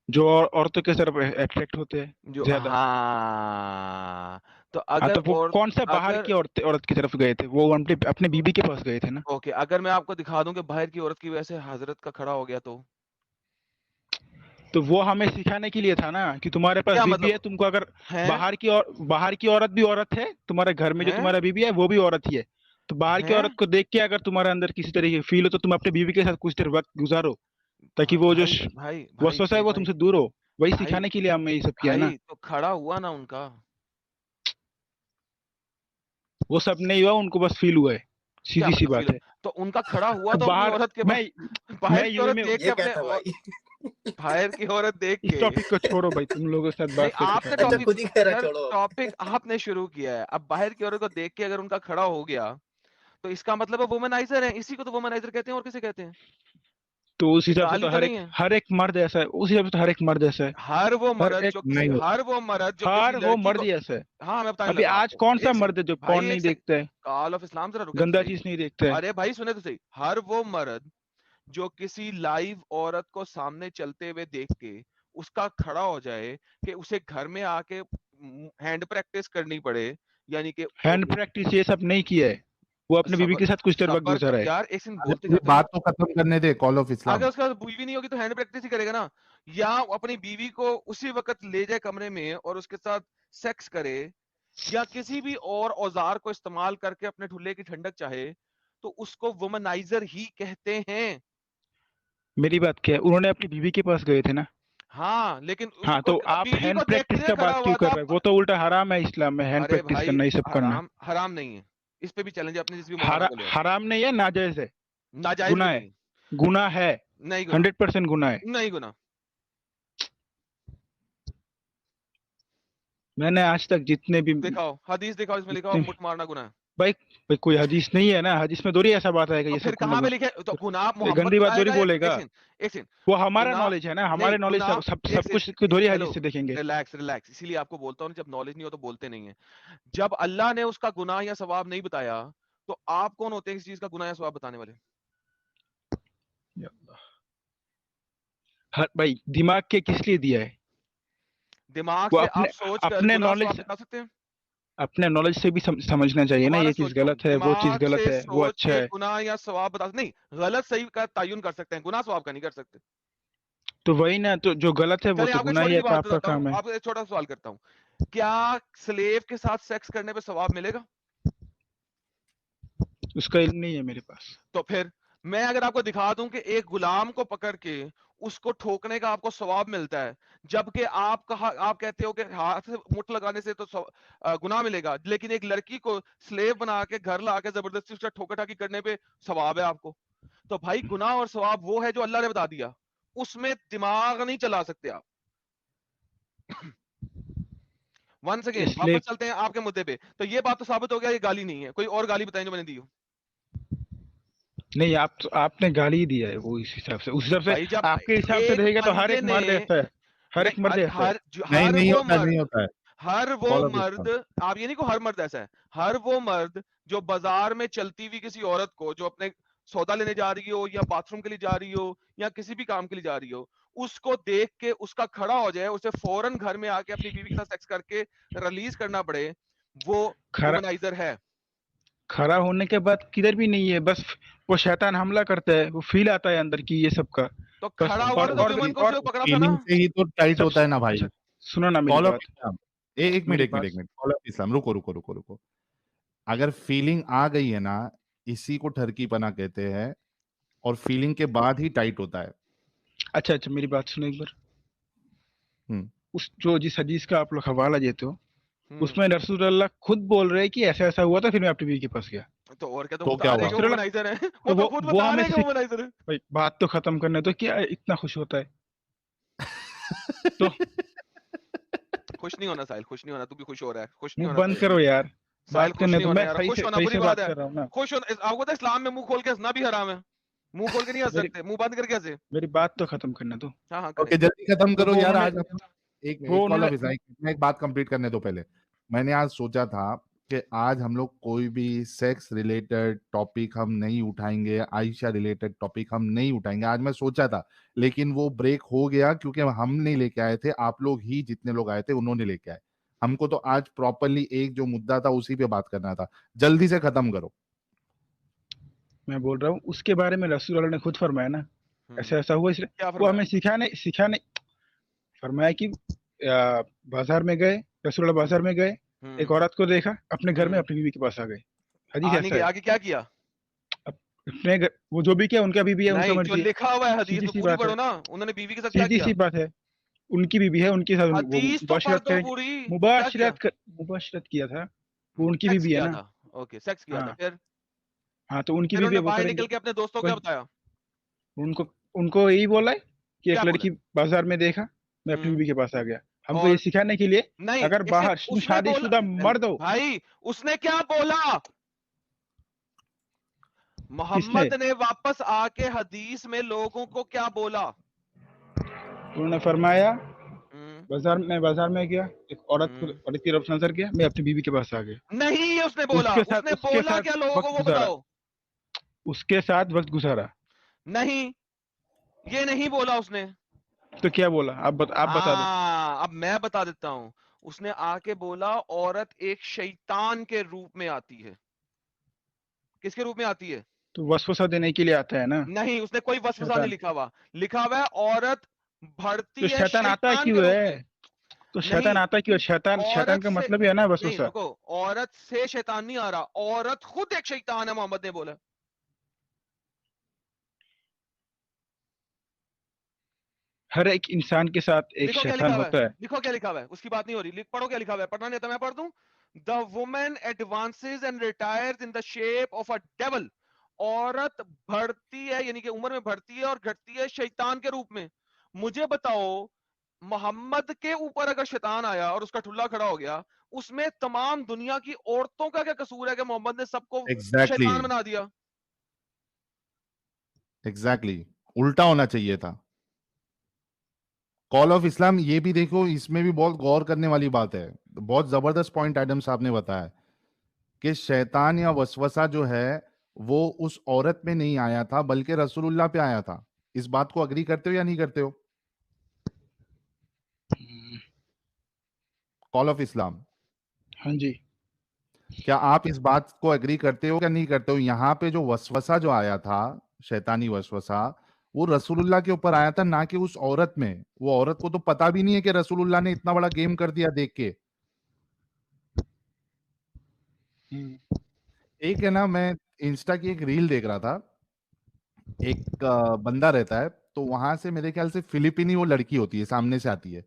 जो औरतों के तरफ अट्रैक्ट होते हैं जो, ज्यादा। हाँ, तो हाँ अगर तो वो और कौन सा बाहर अगर की औरत की तरफ गए थे? वो अपने अपने बीबी के पास गए थे ना। ओके, अगर मैं आपको दिखा दूं कि बाहर की औरत की वजह से हजरत का खड़ा हो गया, तो वो हमें सिखाने के लिए था ना कि तुम्हारे पास क्या बीबी है, मतलब तुमको अगर है? बाहर की औरत भी औरत है, तुम्हारे घर में जो हैं? तुम्हारा बीबी है वो भी औरत ही है। तो बाहर की औरत हैं? को देख के अगर तुम्हारे अंदर किसी तरह की फील हो तो तुम अपने बीबी के साथ कुछ देर वक्त गुजारो, ताकि वो जो भाई भाई भाई वसवसा है भाई वो भाई तुमसे दूर हो। वही भाई सिखाने के लिए हमने ये सब किया ना। भाई तो खड़ा हुआ ना उनका। वो सब नहीं हुआ, उनको बस फील हुआ है, क्या सीधी सी मतलब फील? बात है। तो उनका खड़ा हुआ तो अपनी बाहर औरत के मैं पास। बाहर मैं की यूए औरत में देख के ये क्या अपने था भाई? बाहर की औरत देख इस के। टॉपिक को छोड़ो भाई, तुम लोगों के साथ नहीं, बात करके आपने फायदा अच्छा नहीं। टॉपिक, खुद ही कह रहा सर छोड़ो। टॉपिक आपने शुरू किया है। अब बाहर की औरत को देख के अगर उनका खड़ा हो गया तो इसका मतलब है वुमनाइजर है। इसी को तो वुमनाइजर कहते हैं, और किसे कहते हैं? तो उस ये हिसाब से गाली तो तो नहीं है। हर एक मर्द ऐसा है, उस हिसाब से तो हर एक मर्द ऐसा है। हर एक नहीं होता। हर वो मर्द जो किसी हर वो लड़की मर्द को, ही ऐसा है। हाँ मैं बताने अभी लगा आज आपको। कौन सा एक मर्द सेकंड है जो भाई, porn नहीं एक सेकंड। देखता है, कॉल ऑफ इस्लाम जरा रुके तो गंदा सही। चीज नहीं देखता है? अरे भाई सुने तो सही। हर वो मर्द जो किसी लाइव औरत को सामने चलते हुए देख के उसका खड़ा हो जाए कि उसे घर में आके हैंड प्रैक्टिस करनी पड़े, यानी कि हैंड प्रैक्टिस ये सब नहीं किया है, वो अपने बीवी सबर के साथ कुछ देर वक्त सबर गुजारा है। यार एक सेकंड अरे बोलते मेरी जाते बात रहो। तो खत्म करने दे, कॉल ऑफ इस्लाम। अगर उसके पास बीवी नहीं होगी तो हैंड प्रैक्टिस ही करेगा ना। या वो अपनी बीवी को उसी वक्त ले जाए कमरे में और उसके साथ सेक्स करे, या किसी भी और औजार को इस्तेमाल करके अपने ठुल्ले की ठंडक चाहे, तो उसको वुमनाइजर ही कहते हैं। मेरी बात क्या है, उन्होंने अपनी बीवी के पास गए थे ना। हाँ, लेकिन हाँ, उसको तो आप बीवी हैंड को देख प्रैक्टिस के का खड़ा बात हुआ क्यों कर था। रहे हैं? वो तो उल्टा हराम है इस्लाम में, हैंड अरे प्रैक्टिस भाई, करना, ये सब करना। हराम नहीं है। इस पे भी चैलेंज है अपने जिस भी मौलाना को ले आओ। हराम नहीं है, नाजायज है, नाजायज भी गुनाह है, नहीं, गुनाह है, नहीं गुनाह, 100% गुनाह है। नहीं गुनाह। मैंने आज तक जितने भी दिखाओ हदीस, दिखाओ इसमें लिखा हो जितने मुठ मारना गुनाह है। भाई कोई हदीस नहीं है ना, हदीस में थोड़ी ऐसा बात है कि तो ये फिर सब करना कहाँ पे लिखे? तो गुनाह ये मोहम्मद गंदी बात थोड़ी बताएगा या बोलेगा। एक सेकंड वो हमारा गुनाह नॉलेज है ना, नहीं, हमारे नॉलेज गुनाह सब एक सब कुछ सेकंड, की थोड़ी हेलो, हदीस से देखेंगे। रिलैक्स रिलैक्स, इसीलिए आपको बोलता हूँ जब नॉलेज नहीं हो तो बोलते नहीं है। जब अल्लाह ने उसका गुनाह या सवाब नहीं बताया तो आप कौन होते हैं इस चीज का गुनाह या सवाब बताने वाले? हर भाई दिमाग के किस लिए दिया है? दिमाग वो से अपने आप सोच कर अपने गुनाह सवाब नॉलेज बता सकते हैं? अपने नॉलेज से भी समझना चाहिए ना, दोबारा ये चीज सोचता हूँ, गलत है, वो चीज दिमाग गलत से है, वो सोच अच्छा के है। गुनाह या सवाब बता नहीं, गलत सही का तयन कर सकते हैं, गुनाह सवाब का नहीं कर सकते। तो वही ना, तो जो गलत है वो चलिए तो आपको एक गुनाह ही छोटी है, सी तो बात आपका बताता हूँ, काम है। आपको एक छोटा सा सवाल करता हूँ, क्या स्लेव के साथ सेक्स करने पे सवाब मिलेगा? उसका इल्म नहीं है मेरे पास। तो फिर मैं अगर आपको दिखा दूं कि एक गुलाम को पकड़ के उसको ठोकने का आपको सवाब मिलता है, जबकि आप कहते हो कि हाथ से मुठ लगाने से तो गुनाह मिलेगा, लेकिन एक लड़की को स्लेव बना के घर ला के जबरदस्ती उसका ठोका ठाकी करने पे सवाब है आपको। तो भाई गुनाह और सवाब वो है जो अल्लाह ने बता दिया, उसमें दिमाग नहीं चला सकते आप। वंस अगेन इसलिए वापस चलते हैं आपके मुद्दे पे। तो ये बात तो साबित हो गया ये गाली नहीं है, कोई और गाली बताएं जो मैंने दी हो। नहीं, आपने गाली दिया है, वो इस हिसाब से, उस हिसाब से भाई जब आपके हिसाब से एक रहेगा तो हर बंदे एक ने मर्द ऐसा है, हर एक नहीं, मर्द ऐसा है। नहीं, हर नहीं वो होता, नहीं मर्द, होता है। हर वो फॉलो दिस मर्द, आप ये नहीं को हर मर्द ऐसा है, हर वो मर्द जो बाजार में चलती हुई किसी औरत को जो अपने सौदा लेने जा रही हो या बाथरूम के लिए जा रही हो या किसी भी काम के लिए जा रही हो, उसको देख के उसका खड़ा हो जाए, उसे फौरन घर में आके अपनी बीवी के साथ सेक्स करके रिलीज करना पड़े, वो खरा वुमनाइजर है। खड़ा होने के बाद किधर भी नहीं है, बस वो शैतान हमला करता है, वो फील आता है अंदर की ये सब का। तो बस खड़ा हुआ था तो विमन को उसने पकड़ा था ना। फीलिंग से ही तो टाइट सब होता है ना भाई। अच्छा, सुनो ना मेरी कॉल ऑफ बात, इस्लाम, एक मिनट, मेरी एक मिनट, बात। एक मिनट, कॉल ऑफ इस्लाम, रुको रुको रुको रुको। अगर फीलिंग आ गई है ना, इसी को ठरकीपना कहते हैं, और फीलिंग के बाद ही टाइट होता है। अच्छा अच्छा, मेरी बात सुनो एक बार। हम्म। उस जो जिस हदीस का आप लोग हवाला देते हो, हम्म, उसमें रसूलुल्लाह खुद बोल रहे हैं कि ऐसा ऐसा हुआ था, फिर मैं अपनी बीवी के पास गया। तो और क्या, तो तो क्या बता रहे हुआ? कि वो रसूलुल्लाह वुमनाइजर है, वो तो तो खुद वो बता हमें रहे हैं कि वो वुमनाइजर है। भाई बात तो खत्म करने दो, क्या इतना खुश होता है? तो खुश नहीं होना साहिल, खुश नहीं होना, तू भी खुश हो रहा है, खुश नहीं मुंह होना बंद साहिल। करो यार, साहिल बात खुश करने नहीं दो, होना मैं यार, खुश होना सही बुरी से बात बात है। कर रहा हूँ ना। खुश होना, आपको तो इस्लाम में मुंह खोल के हंसना भी हराम है, मुंह खोल के नहीं हंस मेरी सकते, मुंह बंद करके कैसे? मेरी बात तो खत्म करने दो। हाँ हाँ ओके, करें। जल्दी खत्म तो करो वो यार। हमें आज हम एक वो एक कॉल उन्होंने ऑफ इस्लाम, मैं एक बात कंप्लीट करने दो पहले। मैंने आज सोचा था कि आज हम लोग कोई भी सेक्स रिलेटेड टॉपिक हम नहीं उठाएंगे, आयशा रिलेटेड टॉपिक हम नहीं उठाएंगे, आज मैं सोचा था, लेकिन वो ब्रेक हो गया क्योंकि हम नहीं लेके आए थे, आप लोग ही जितने लोग आए थे उन्होंने लेके आए। हमको तो आज प्रॉपरली एक जो मुद्दा था उसी पे बात करना था, जल्दी से खत्म करो। मैं बोल रहा हूँ उसके बारे में रसूलुल्लाह ने खुद फरमाया ना, ऐसा ऐसा हुआ, इसलिए क्या वो फरमाया? हमें सिखाने फरमाया कि बाजार में गए, रसूलुल्लाह बाजार में गए, एक औरत को देखा, अपने घर में अपनी बीवी के पास आ गए। हदीस आने ऐसा के है। आगे क्या किया? अपने घर, वो जो भी किया उनका बीवी है, उनका नहीं, जो मर्जी है, लिखा हुआ है हदीस सीधी में सी पूरी बात है, पढ़ो ना, उन्होंने बीवी के साथ क्या सीधी किया? सी बात है, उनकी बीवी है, उनके साथ वो हदीस तो पढ़ दो पूरी, क्या किया? मुबाशरत किया था, वो उनकी सेक्स बीवी है किया ना। था, ओके सेक्स किया था, हाँ फिर हाँ, तो उनकी फिर बीवी है, उन्होंने वो बाहर करेंगे। निकल के अपने दोस्तों को क्या वही बताया? उनको उनको यही बोला है कि एक क्या बोला? लड़की बाजार में देखा, मैं अपनी बीवी के पास आ गया। हमको ये और सिखाने के लिए, नहीं, अगर इसे बाहर उसने बोला, शादीशुदा मर्द हो। भाई उसने क्या बोला? किसने? मोहम्मद ने वापस आके हदीस में लोगों को क्या बोला? उन्होंने फरमाया, बाजार में गया, एक औरत की तरफ नजर गया, मैं अपनी बीवी के पास आ गया। नहीं, ये उसने बोला, उसने बोला क्या लोगों को, वो बताओ। उसके साथ वक्त गुजारा। नहीं, ये नहीं बोला उसने। तो क्या बोला? आप बता दो। अब मैं बता देता हूं। उसने आके बोला औरत एक शैतान के रूप में आती है। किसके रूप में आती है? तो वसवसा देने के लिए आता है ना नहीं, उसने कोई वसवसा नहीं शैतान। लिखा हुआ, लिखा हुआ है औरत तो बढ़ती है शैतान आता शैतान के क्यों रूप में। है? तो नहीं, शैतान आता क्यों है? शैतान औरत का से मतलब ही है ना नहीं, वसवसा। रुको, औरत से शैतान नहीं आ रहा, औरत खुद एक शैतान है, मोहम्मद ने बोला। हर एक इंसान के साथ एक लिखो क्या शैतान लिखा हुआ होता है, है। लिखो क्या लिखा हुआ है, उसकी बात नहीं हो रही, पढ़ो क्या लिखा हुआ है, पढ़ना नहीं आता मैं पढ़ दूं। The woman advances and retires in the shape of a devil, औरत बढ़ती है यानी कि उम्र में बढ़ती है और घटती है शैतान के रूप में। मुझे बताओ, मोहम्मद के ऊपर अगर शैतान आया और उसका ठुल्ला खड़ा हो गया, उसमें तमाम दुनिया की औरतों का क्या कसूर है कि मोहम्मद ने सबको एग्जैक्टली शैतान बना दिया? एग्जैक्टली उल्टा होना चाहिए था। कॉल ऑफ इस्लाम ये भी देखो, इसमें भी बहुत गौर करने वाली बात है। बहुत जबरदस्त पॉइंट एडम साहब ने बताया कि शैतान या वसवसा जो है वो उस औरत में नहीं आया था बल्कि रसूलुल्लाह पे आया था। इस बात को अग्री करते हो या नहीं करते हो? कॉल ऑफ इस्लाम, हाँ जी। क्या आप इस बात को एग्री करते हो या नहीं करते हो? यहाँ पे जो वसवसा जो आया था, शैतानी वसवसा, वो रसूलुल्लाह के ऊपर आया था, ना कि उस औरत में। वो औरत को तो पता भी नहीं है कि रसूलुल्लाह ने इतना बड़ा गेम कर दिया देख के। एक है ना, मैं इंस्टा की एक रील देख रहा था। एक बंदा रहता है, तो वहां से मेरे ख्याल से फिलिपिनी वो लड़की होती है, सामने से आती है,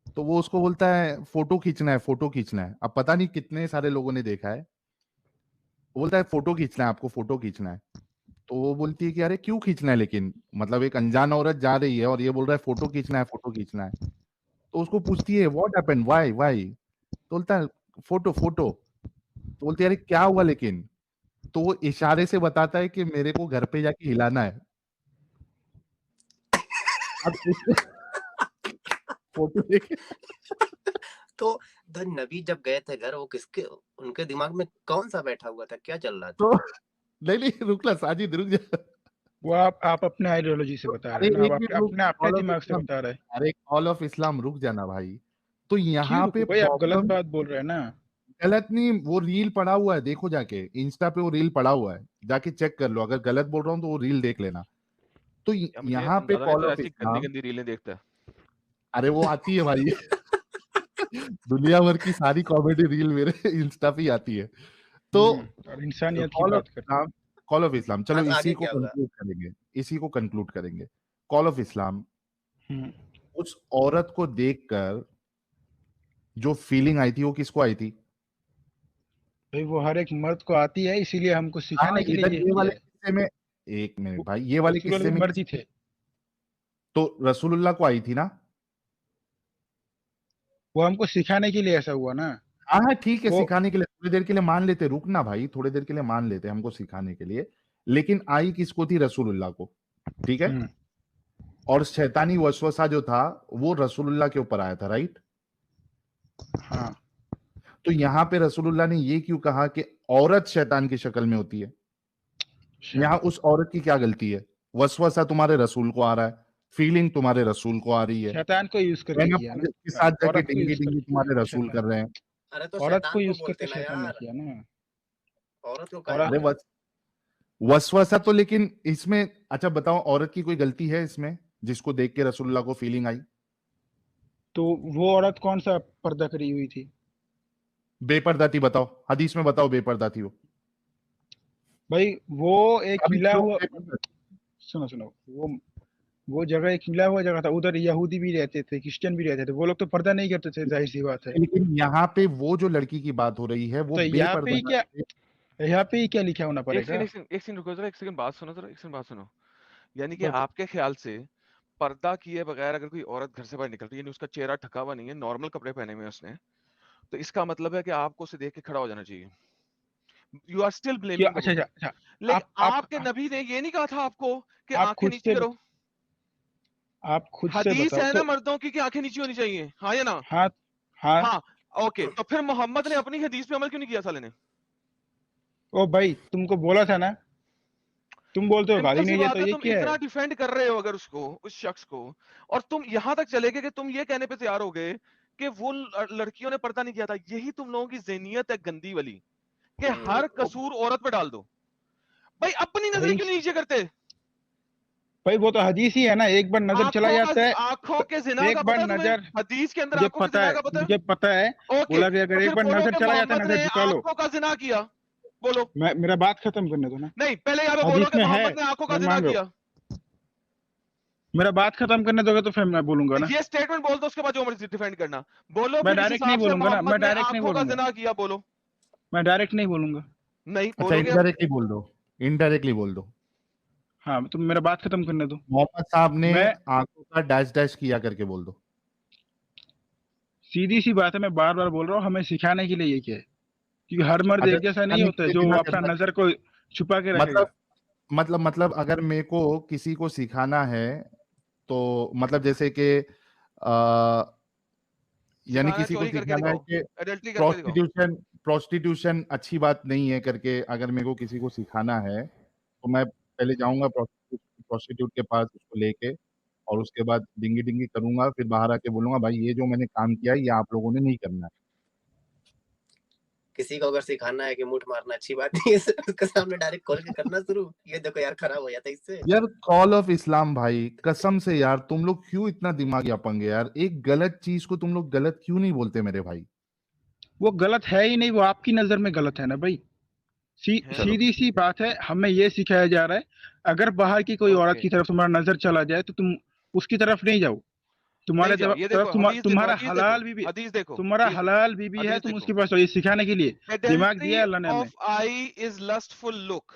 तो वो उसको बोलता है फोटो खींचना है, फोटो खींचना है। अब पता नहीं कितने सारे लोगों ने देखा है। वो बोलता है फोटो खींचना है, आपको फोटो खींचना है। तो वो बोलती है कि अरे क्यों खींचना है, लेकिन मतलब एक अनजान औरत जा रही है और ये बोल रहा है फोटो खींचना है, फोटो खींचना है। तो उसको पूछती है व्हाट हैपेंड, व्हाई व्हाई? तो बोलता है फोटो फोटो। तो बोलती है अरे क्या हुआ लेकिन? तो वो इशारे से बताता है कि मेरे को घर पे जाके हिलाना है। अब फोटो देखे तो द नबी जब गए थे घर, वो किसके उनके दिमाग में कौन सा बैठा हुआ था, क्या चल रहा था? तो नहीं रुक ला साजिद, रुक जा। वो आप अपने आइडियोलॉजी से बता रहे अरे हैं ना, एक आप मिनट रुक, अपने कॉल ऑफ दिमाग से इस्लाम, बता रहे हैं। अरे कॉल ऑफ इस्लाम रुक जाना भाई। तो क्यों यहाँ पे रुको भाई, आप गलत प्रॉब्लम, बात बोल रहे हैं ना। गलत नहीं, वो रील पड़ा हुआ है, देखो जाके इंस्टा पे वो रील पड़ा हुआ है, जाके चेक कर लो। अगर गलत बोल रहा हूँ तो वो रील देख लेना। तो या मुझे यहाँ पे अंदाजा नहीं कॉल था ऑफ ऐसी गंदी इस्लाम, गंदी रीलें देखता है। अरे वो आती है भाई दुनिया भर की सारी कॉमेडी रील मेरे इंस्टा पे ही आती है। तो और इंसानियत की कॉल ऑफ बात कर। इस्लाम, कॉल ऑफ इस्लाम, चलो हाँ, तो इसी आगे को क्या हुआ? कंक्लूड करेंगे, इसी को कंक्लूड करेंगे। कॉल ऑफ इस्लाम, हम्म, उस औरत को देखकर जो फीलिंग आई थी वो किसको आई थी? भाई वो हर एक मर्द को आती है, इसीलिए हमको हाँ, सिखाने के लिए इधर ये ये किया वाले है। किस्से में, एक मिनट वो भाई, ये वाले रसूलुल्लाह किस्से भी में मर्द ही थे। तो रसूलुल्लाह को आई थी ना? वो हमको सिखाने के लिए ऐसा हुआ ना। हाँ हाँ ठीक है, वो सिखाने के लिए थोड़ी देर के लिए मान लेते, रुकना भाई, थोड़ी देर के लिए मान लेते हमको सिखाने के लिए। लेकिन आई किसको थी? रसूलुल्लाह को, ठीक है। हम्म, और शैतानी वसवसा जो था वो रसूलुल्लाह के ऊपर आया था, राइट? हाँ। तो यहाँ पे रसूलुल्लाह ने ये क्यों कहा कि औरत शैतान की शक्ल में होती है? यहाँ उस औरत की क्या गलती है? वसवसा तुम्हारे रसूल को आ रहा है, फीलिंग तुम्हारे रसूल को आ रही है, शैतान को यूज करके मैंने किया ना। के साथ जाके औरत को डिंगी यूज डिंगी करके तुम्हारे किया रसूल शैतान। कर रहे हैं। अरे तो औरत को शैतान को यूज बोलते करके ना शैतान ने यार, किया ना। औरत को और काहे अरे बोलते? वसवसा तो, लेकिन इसमें अच्छा बताओ, औरत की कोई गलती है इसमें जिसको देख के रसूलुल्लाह को फीलिंग आई? तो वो औरत कौन सा पर्दा करी हुई थी? बेपर्दा थी, बताओ हदीस में, बताओ बेपर्दा थी वो। भाई वो एक साबित मिला करो हुआ, बेपर्दा थी। सुनो सुनो, वो जगह एक मिला हुआ जगह था, उधर यहूदी भी रहते थे, क्रिश्चियन भी रहते थे, वो लोग तो पर्दा नहीं करते थे, जाहिर सी बात है। लेकिन यहाँ पे वो जो लड़की की बात हो रही है वो तो यहाँ पे ही बेपर्दा क्या, थी। यहाँ पे ही क्या लिखा होना एक पड़ेगा? सेकंड एक सेकंड रुको जरा, एक सेकंड बात सुनो जरा, एक सेकंड बात सुनो। यानी कि बट आपके ख्याल से पर्दा किए बगैर अगर कोई औरत घर से बाहर निकलती है, यानी उसका चेहरा ढका हुआ नहीं है, नॉर्मल कपड़े पहने हुए हैं उसने, तो इसका मतलब है कि आपको उसे देख के खड़ा हो जाना चाहिए। यू आर स्टिल क्या? ब्लेमिंग द अच्छा अच्छा वुमन। अच्छा, लेकिन आप आपके नबी ने ये नहीं कहा था आपको कि आप आंखें नीची करो। आप खुद से हदीस बताओ है ना तो। मर्दों की कि आंखें नीची होनी चाहिए, हाँ या ना? हाँ हाँ। हाँ, ओके, तो फिर मोहम्मद ने अपनी हदीस पे अमल क्यों नहीं किया साले ने? ओ भाई, तुमको बोला था ना, तुम बोलते हो सिंपल गाली सी नहीं दिया, बात तो है, ये तुम क्या है? इतना डिफेंड कर रहे हो अगर उसको, उस शख्स को, और तुम यहां तक चले गए कि तुम ये कहने पे तैयार हो गए कि वो लड़कियों ने पर्दा नहीं किया था। यही तुम लोगों की ज़हनियत है गंदी वाली, कि हर कसूर औरत पे डाल दो। भाई अपनी नजर भाई क्यों नहीं नीचे करते? भाई वो तो हदीस ही है ना, एक बार नजर चला जाता है। आंखों के जिना का एक बार पता है तुम्हें? नजर, हदीस के अंदर मुझे आंखों के पता जिना है, का पता है? मुझे पता है। ओके, बोला कि अगर तो एक फिर बार बोलो नजर कि चला जाता है, मोहम्मद नजर ने झुका लो। आंखों का जिना किया। बोलो। मैं मेरा बात खत्म करने दो ना। नहीं, पहले यहाँ पे बोलो हदीस कि में है, मोहम्मद ने आंखों का मैं जिना मान रहा किया। हूँ। मेरा बात खत्म करने दोगे तो फिर मैं बोलूंगा ना। ये स्टेटमेंट बोल दो, उसके बाद जो मर्जी डिफेंड करना बोलो। मैं फिर इस डायरेक्ट नहीं हिसाब से बोलूंगा ना, मैं मोहम्मद ने डायरेक्ट नहीं आंखों का बोलूंगा, जिना किया, बोलो। मैं डायरेक्ट नहीं बोलूंगा। नहीं अच्छा बोलोगे अब? इनडायरेक्टली बोल दो, इनडायरेक्टली बोल दो। हाँ तुम मेरा बात खत्म करने दो। मोहम्मद साहब ने मैं आंखों का डैश डैश किया करके बोल दो। सीधी सी बात है, मैं बार बार बोल रहा हूँ, हमें सिखाने के लिए ये किया है, क्योंकि हर मर्द अच्छा एक जैसा नहीं सिखाने होता के है लिए जो बिना अपना करना, नजर को छुपा के रखेगा। मतलब अगर मेरे को किसी को सिखाना है तो मतलब जैसे कि यानी सिखाना, किसी को चोरी करके सिखाना है दिखाओ, कि एडल्ट्री करके दिखाओ। प्रोस्टिट्यूशन अच्छी बात नहीं है करके अगर मेरे को किसी को सिखाना है तो मैं पहले जाऊंगा प्रोस्टिट्यूट के पास उसको लेके, और उसके बाद डिंगी डिंगी करूंगा, फिर बाहर आके बोलूंगा भाई ये जो मैंने काम किया है ये आप लोगों ने नहीं करना है। किसी को अगर सिखाना है कि मुठ मारना अच्छी बात नहीं है, उसके सामने डायरेक्ट खोल के करना शुरू, ये देखो यार खराब हो जाता है इससे। यार कॉल ऑफ इस्लाम भाई कसम से यार तुम लोग क्यों इतना दिमागी अपंगे यार, एक गलत चीज को तुम लोग गलत क्यों नहीं बोलते मेरे भाई। वो गलत है ही नहीं, वो आपकी नजर में गलत है ना भाई। है ना? सीधी सी बात है, हमें ये सिखाया जा रहा है अगर बाहर की कोई औरत ओके, की तरफ तुम्हारा नजर चला जाए तो तुम उसकी तरफ नहीं जाओ, तुम्हारे नहीं जाओ। ये तरफ देखो हदीस देखो, तुम्हारा हदीस हलाल देखो, बीबी, हदीस देखो, तुम्हारा ये हलाल बीबी है, हदीस तुम देखो। उसके पास हो, ये सिखाने के लिए दिमाग एडल्ट्री दिया है अल्लाह ने हमें। Of I is lustful look.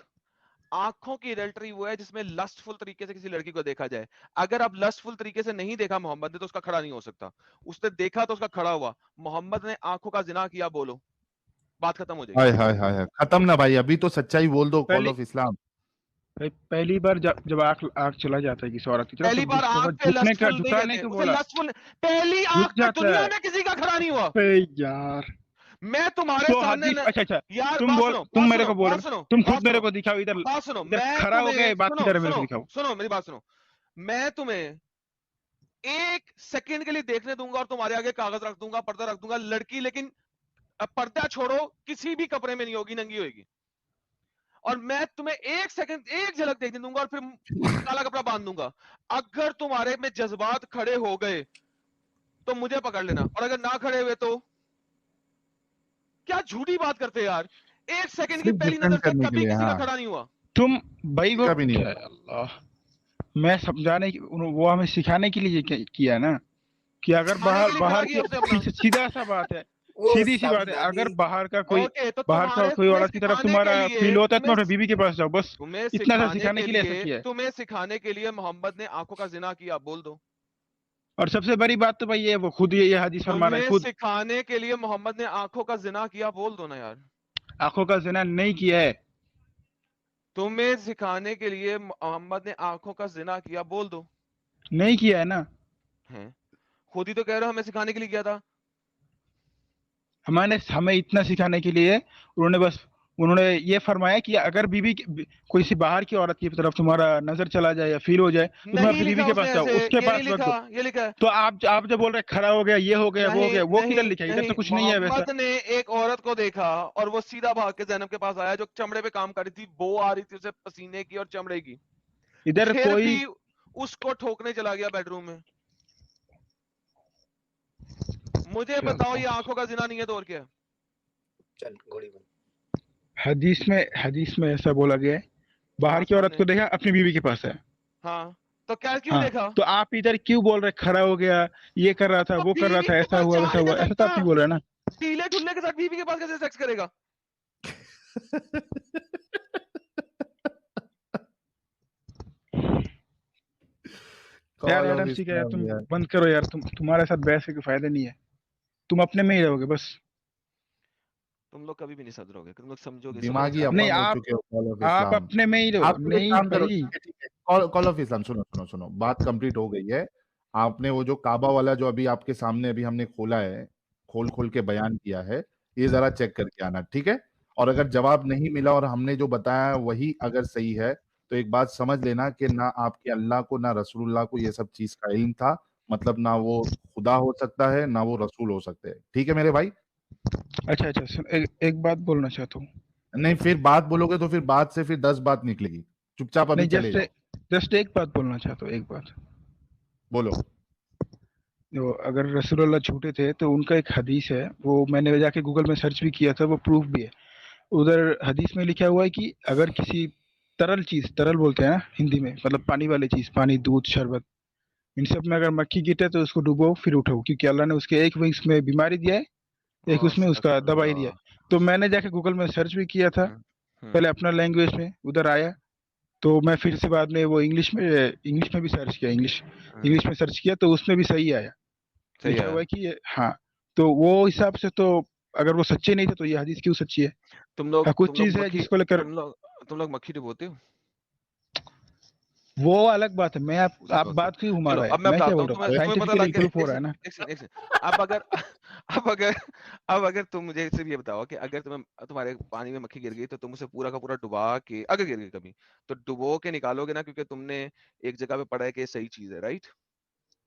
आंखों की एडल्ट्री वो है जिसमें लस्टफुल तरीके से किसी लड़की को देखा जाए। अगर अब लस्टफुल तरीके से नहीं देखा मोहम्मद ने तो उसका खड़ा नहीं हो सकता, उसने देखा तो उसका खड़ा हुआ। मोहम्मद ने आंखों का जिना किया, बोलो, बात खत्म हो जाएगी। हाय हाय हाय हाय, खत्म ना भाई, अभी तो सच्चाई बोल दो, कॉल पहली ऑफ इस्लाम। पहली बार जब आंख चला जाता है किसी औरत की तरफ तो पहली बार दूसरी आंख दफा पे झुकने का, लस्टफुल नहीं झुकाने कहते, को उसे बोला, लस्टफुल। पहली झुक आंख पे जाता दुनिया है। में किसी का खड़ा नहीं हुआ। अबे यार, मैं तुम्हारे तो सामने हदीस, अच्छा यार तुम बात बोल, सुनो, तुम बात मेरे सुनो, को बोल बात रहे सुनो, हो, तुम बात खुद मेरे सुनो, को दिखाओ इधर, बात सुनो। इधर मैं खड़ा हो गए, तुम्हें बात की सुनो तरह मेरे को सुनो दिखाओ। सुनो, मेरी बात सुनो। मैं तुम्हें एक सेकंड के लिए देखने दूंगा और तुम्हारे आगे कागज रख दूंगा, पर्दा रख दूंगा, लड़की लेकिन अब पर्दा छोड़ो, किसी भी कपड़े में नहीं होगी, नंगी होगी। और मैं तुम्हें एक सेकंड, एक झलक देखने दूंगा और फिर काला कपड़ा बांध दूंगा। अगर तुम्हारे में जज्बात खड़े हो गए तो मुझे पकड़ लेना, और अगर ना खड़े हुए तो क्या झूठी बात करते यार। एक सेकंड की सिर्फ पहली डिफेंड नजर से करने के कभी लिए, किसी का हाँ खड़ा नहीं हुआ। तुम भाई वो, कभी नहीं क्या होगा। अल्लाह, मैं समझाने वो हमें सिखाने के लिए किया ना, कि अगर सिखाने के लिए खड़ा बाहर किया उसने अपना। की सीधा सा बात है, वो सीधी सी बात है, सावधानी। अगर बाहर का कोई, ओके, तो बाहर का कोई तुम्हें औरत की तरफ सिखाने के तुम्हारा लिए फील होता है तो अपने बीवी के पास जाओ, बस तुम्हें इतना सा सिखाने सिखाने के के लिए ऐसा लिए किया है। तुम्हें सिखाने के लिए मोहम्मद ने आंखों का जिना किया, बोल दो। और सबसे बड़ी बात तो भाई ये, वो खुद ये हदीस फरमा रहे हैं, तुम्हें खुद सिखाने के लिए मोहम्मद ने आंखों का जिना किया, बोल दो ना यार। आंखों का जिना नहीं किया है। तुम्हें सिखाने के लिए मोहम्मद ने आंखों का जिना किया, बोल दो। नहीं किया है ना, हैं? खुद ही तो कह रहे हो हमें सिखाने के लिए किया था। हमें इतना सिखाने के लिए उन्होंने ये फरमाया कि अगर कोई सी बाहर की औरत की तरफ तुम्हारा नजर चला जाए या फील हो जाए तो तुम नहीं अपनी बीवी लिखा के उसने पास जाओ, ऐसे, उसके ये नहीं पास रख लिखा, दो। ये लिखा है। तो आप जब बोल रहे खड़ा हो गया, ये हो गया, वो हो नहीं गया, वो नहीं किधर लिखा है? इधर नहीं, तो कुछ नहीं है वैसा। मोहम्मद ने एक औरत को देखा और वो सीधा भाग के ज़ैनब के पास आया जो चमड़े पे काम कर रही थी, बो आ रही थी उसे पसीने की और चमड़े की, इधर फिर कोई, भी उसको ठोकने चला गया बेडरूम में। मुझे बताओ ये आंखों का जिना नहीं है तो और क्या है? चल घोड़ी बन। हदीस में ऐसा बोला गया है, बाहर हाँ की औरत सामने, को देखा, अपनी बीवी के पास है। हाँ तो क्या क्यों हाँ, देखा? तो आप इधर क्यों बोल रहे खड़ा हो गया, ये कर रहा था, तो वो कर रहा बीवी था, के ऐसा पास हुआ जा वैसा ही हुआ, नहीं ऐसा तो आप सकता, नहीं बोल रहे ना। ढीले ढुल्ले के साथ बीवी के पास कैसे सेक्स करेगा? यार कॉल ऑफ एडम ठीक है, तुम इस्लाम यार। बंद करो यार, तुम्हारे साथ बहस के कोई फायदा नहीं है, तुम अपने में ही रहोगे बस। तुम लोग कभी भी नहीं सुधरोगे, तुम लोग समझोगे, दिमागी सुधर नहीं, अपंग हो आप चुके हो कॉल ऑफ आप इस्लाम। अपने में ही रहो, आप तो एक नहीं काम करो, भाई। ठीक है, कॉल ऑफ इस्लाम, सुनो सुनो सुनो, बात कंप्लीट हो गई है। आपने वो जो काबा वाला जो अभी आपके सामने अभी हमने खोला है, खोल खोल के बयान किया है, ये जरा चेक करके आना, ठीक है। और अगर जवाब नहीं मिला और हमने जो बताया वही अगर सही है तो एक बात समझ लेना कि ना आपके अल्लाह को ना रसूलुल्लाह को ये सब चीज का इल्म था, मतलब ना वो खुदा हो सकता है ना वो रसूल हो सकते हैं, ठीक है मेरे भाई। अच्छा एक बात बोलना चाहता हूँ। नहीं फिर बात बोलोगे तो फिर बात से फिर 10 बात निकलेगी, चुपचाप अभी नहीं, चले जाओ। जस्ट एक बात बोलना चाहता हूँ, एक बात। बोलो। जो अगर रसूलुल्लाह झूठे थे तो उनका एक हदीस है, वो मैंने जाके गूगल में सर्च भी किया था, वो प्रूफ भी है। उधर हदीस में लिखा हुआ है कि अगर किसी तरल चीज, तरल बोलते हैं ना हिंदी में, मतलब पानी वाली चीज, पानी, दूध, शरबत, इन सब में अगर मक्खी गिरे तो उसको डुबो फिर उठो, क्योंकि अल्लाह ने उसके एक विंग्स में बीमारी दिया है, एक उसमें उसका दवाई दिया है। तो मैंने जाके गूगल में सर्च भी किया था, पहले अपना लैंग्वेज में उधर आया, तो मैं फिर से बाद में वो इंग्लिश में भी सर्च किया, इंग्लिश में सर्च किया तो उसमें भी सही आया, लिखा हुआ है कि हाँ, तो वो हिसाब से तो अगर वो सच्चे नहीं थे तो ये हदीस क्यों सच्ची है? तुम लोग कुछ चीज है जिसको लेकर तुम लोग मक्खी डुबोते हो, वो अलग बात है। मैं आप बात क्यों घुमा रहा है? अब मैं क्या बताता बोल हूँ, रहा हूँ, तुम्हें पता लग प्रूफ हो रहा है ना। अब अगर तुम मुझे सिर्फ ये बताओ कि अगर तुम्हारे पानी में मक्खी गिर गई तो तुम उसे पूरा का पूरा डुबा के, अगर गिर गई कभी तो डुबो के निकालोगे ना, क्योंकि तुमने एक जगह पे पढ़ा है कि सही चीज है, राइट?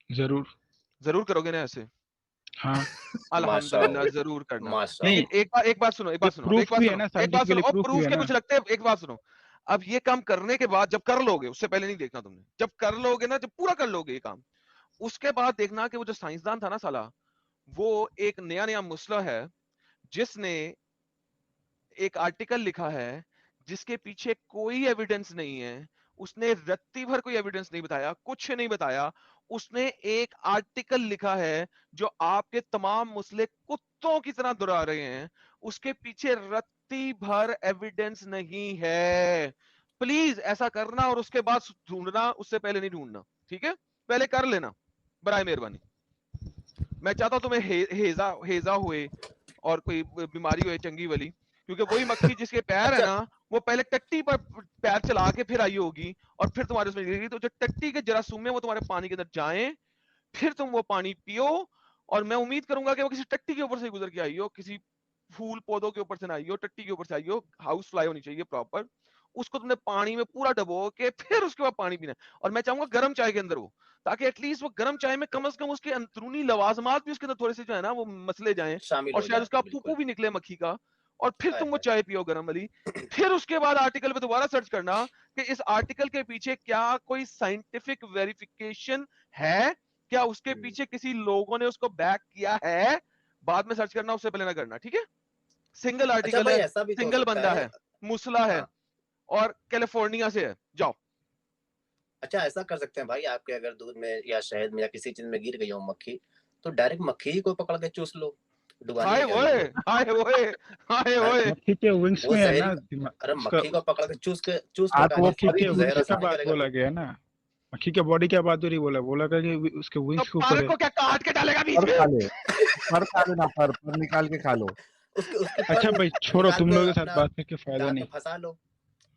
जरूर करोगे ना ऐसे? हाँ अल्हम्दुलिल्लाह, जरूर करना। नहीं, एक बात सुनो, प्रूफ के कुछ लगते हैं, एक बात सुनो। अब ये काम करने के बाद जब कर लोगे, उससे पहले नहीं देखना तुमने, जब कर लोगे ना, जब पूरा कर लोगे ये काम, उसके बाद देखना कि वो जो साइंसदान था ना साला, वो एक नया मुसला है जिसने एक आर्टिकल लिखा है जिसके पीछे कोई एविडेंस नहीं है, उसने रत्ती भर कोई एविडेंस नहीं बताया, कुछ नहीं बताया, उसने एक आर्टिकल लिखा है जो आपके तमाम मुसले कुत्तों की तरह दुहरा रहे हैं, उसके पीछे रत्ती भर एविडेंस नहीं है। प्लीज ऐसा करना और उसके बाद ढूंढना, उससे पहले नहीं ढूंढना, ठीक है? पहले कर लेना बराए मेहरबानी। मैं चाहता हूं तुम्हें हेजा हुए और कोई बीमारी हुए चंगी वाली, क्योंकि वही मक्खी जिसके पैर है ना, वो पहले टट्टी पर पैर चला के फिर आई होगी और फिर तुम्हारे उसमें गिरेगी, तो जो टट्टी के जरासीम है वो तुम्हारे पानी के अंदर जाएं, फिर तुम वो पानी पियो, और मैं उम्मीद करूंगा कि वो किसी टट्टी के ऊपर से गुजर के आई हो, किसी फूल पौधों के ऊपर से ना आई हो, टट्टी के ऊपर से आई हो, हाउस फ्लाई होनी चाहिए प्रॉपर, उसको तुमने पानी में पूरा डबो के फिर उसके बाद पानी पीना। और मैं चाहूंगा गर्म चाय के अंदर वो, ताकि एटलीस्ट वो गर्म चाय में कम से कम उसके अंदरूनी लवाजमात भी उसके अंदर थोड़े से जो है ना वो मसले जाएं, और शायद उसका पुप्पू भी निकले मक्खी का, और फिर तुम वो चाय पियो गर्म वाली। फिर उसके बाद आर्टिकल पे दोबारा सर्च करना कि इस आर्टिकल के पीछे क्या कोई साइंटिफिक वेरिफिकेशन है, क्या उसके पीछे किसी लोगों ने उसको बैक किया है, बाद में सर्च करना, उससे पहले ना करना, ठीक है? सिंगल आर्टिकल है, सिंगल बंदा है, मुसला है और कैलिफोर्निया से है, जाओ। अच्छा, ऐसा कर सकते हैं भाई, आपके अगर दूध में या शहद में या किसी चीज में गिर गई हो मक्खी, तो डायरेक्ट मक्खी ही को पकड़ के चूस लो, हाय ओए मक्खी के विंग्स में है ना, अरे मक्खी को पकड़ के चूस के मक्खी के विंग्स का बात बोला गया ना, मक्खी के बॉडी क्या बात हो रही, बोला कि उसके विंग्स के ऊपर है, को क्या काट के डालेगा बीच में? पर खा लेना, पर निकाल के खा लो। अच्छा भाई छोड़ो, तुम लोगों के साथ बात करके फायदा नहीं, फंसा लो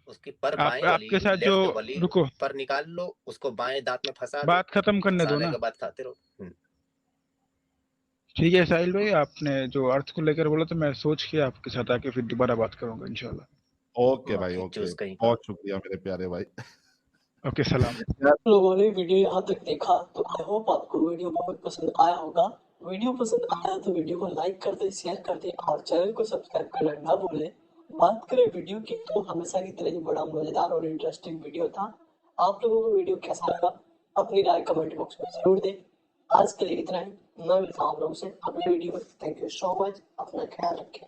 उसकी पर, आपके साथ जो रुको, पर निकाल लो उसको, बाएं दांत में फंसा दो, बात खत्म करने दो ना, के बाद खाते रहो। ठीक है साहिल भाई, आपने जो अर्थ को लेकर बोला तो मैं सोच के आपके साथ आके फिर दोबारा बात करूंगा इंशाल्लाह। ओके भाई, ओके, बहुत शुक्रिया मेरे प्यारे भाई। ओके, सलाम। लोगों ने वीडियो यहाँ तक देखा तो आई होप आपको वीडियो बहुत पसंद आया होगा। वीडियो पसंद आया तो वीडियो को लाइक कर दे, शेयर कर दे और चैनल को सब्सक्राइब करना ना भूलें। बात करें वीडियो की तो हमेशा की तरह ये बड़ा मजेदार और इंटरेस्टिंग वीडियो था। आप लोगों को वीडियो कैसा लगा अपनी राय कमेंट बॉक्स में जरूर दें। आज के लिए इतना ही, मैं मिलता हूँ आप लोगों से अगले वीडियो में। थैंक यू सो मच, अपना ख्याल रखें।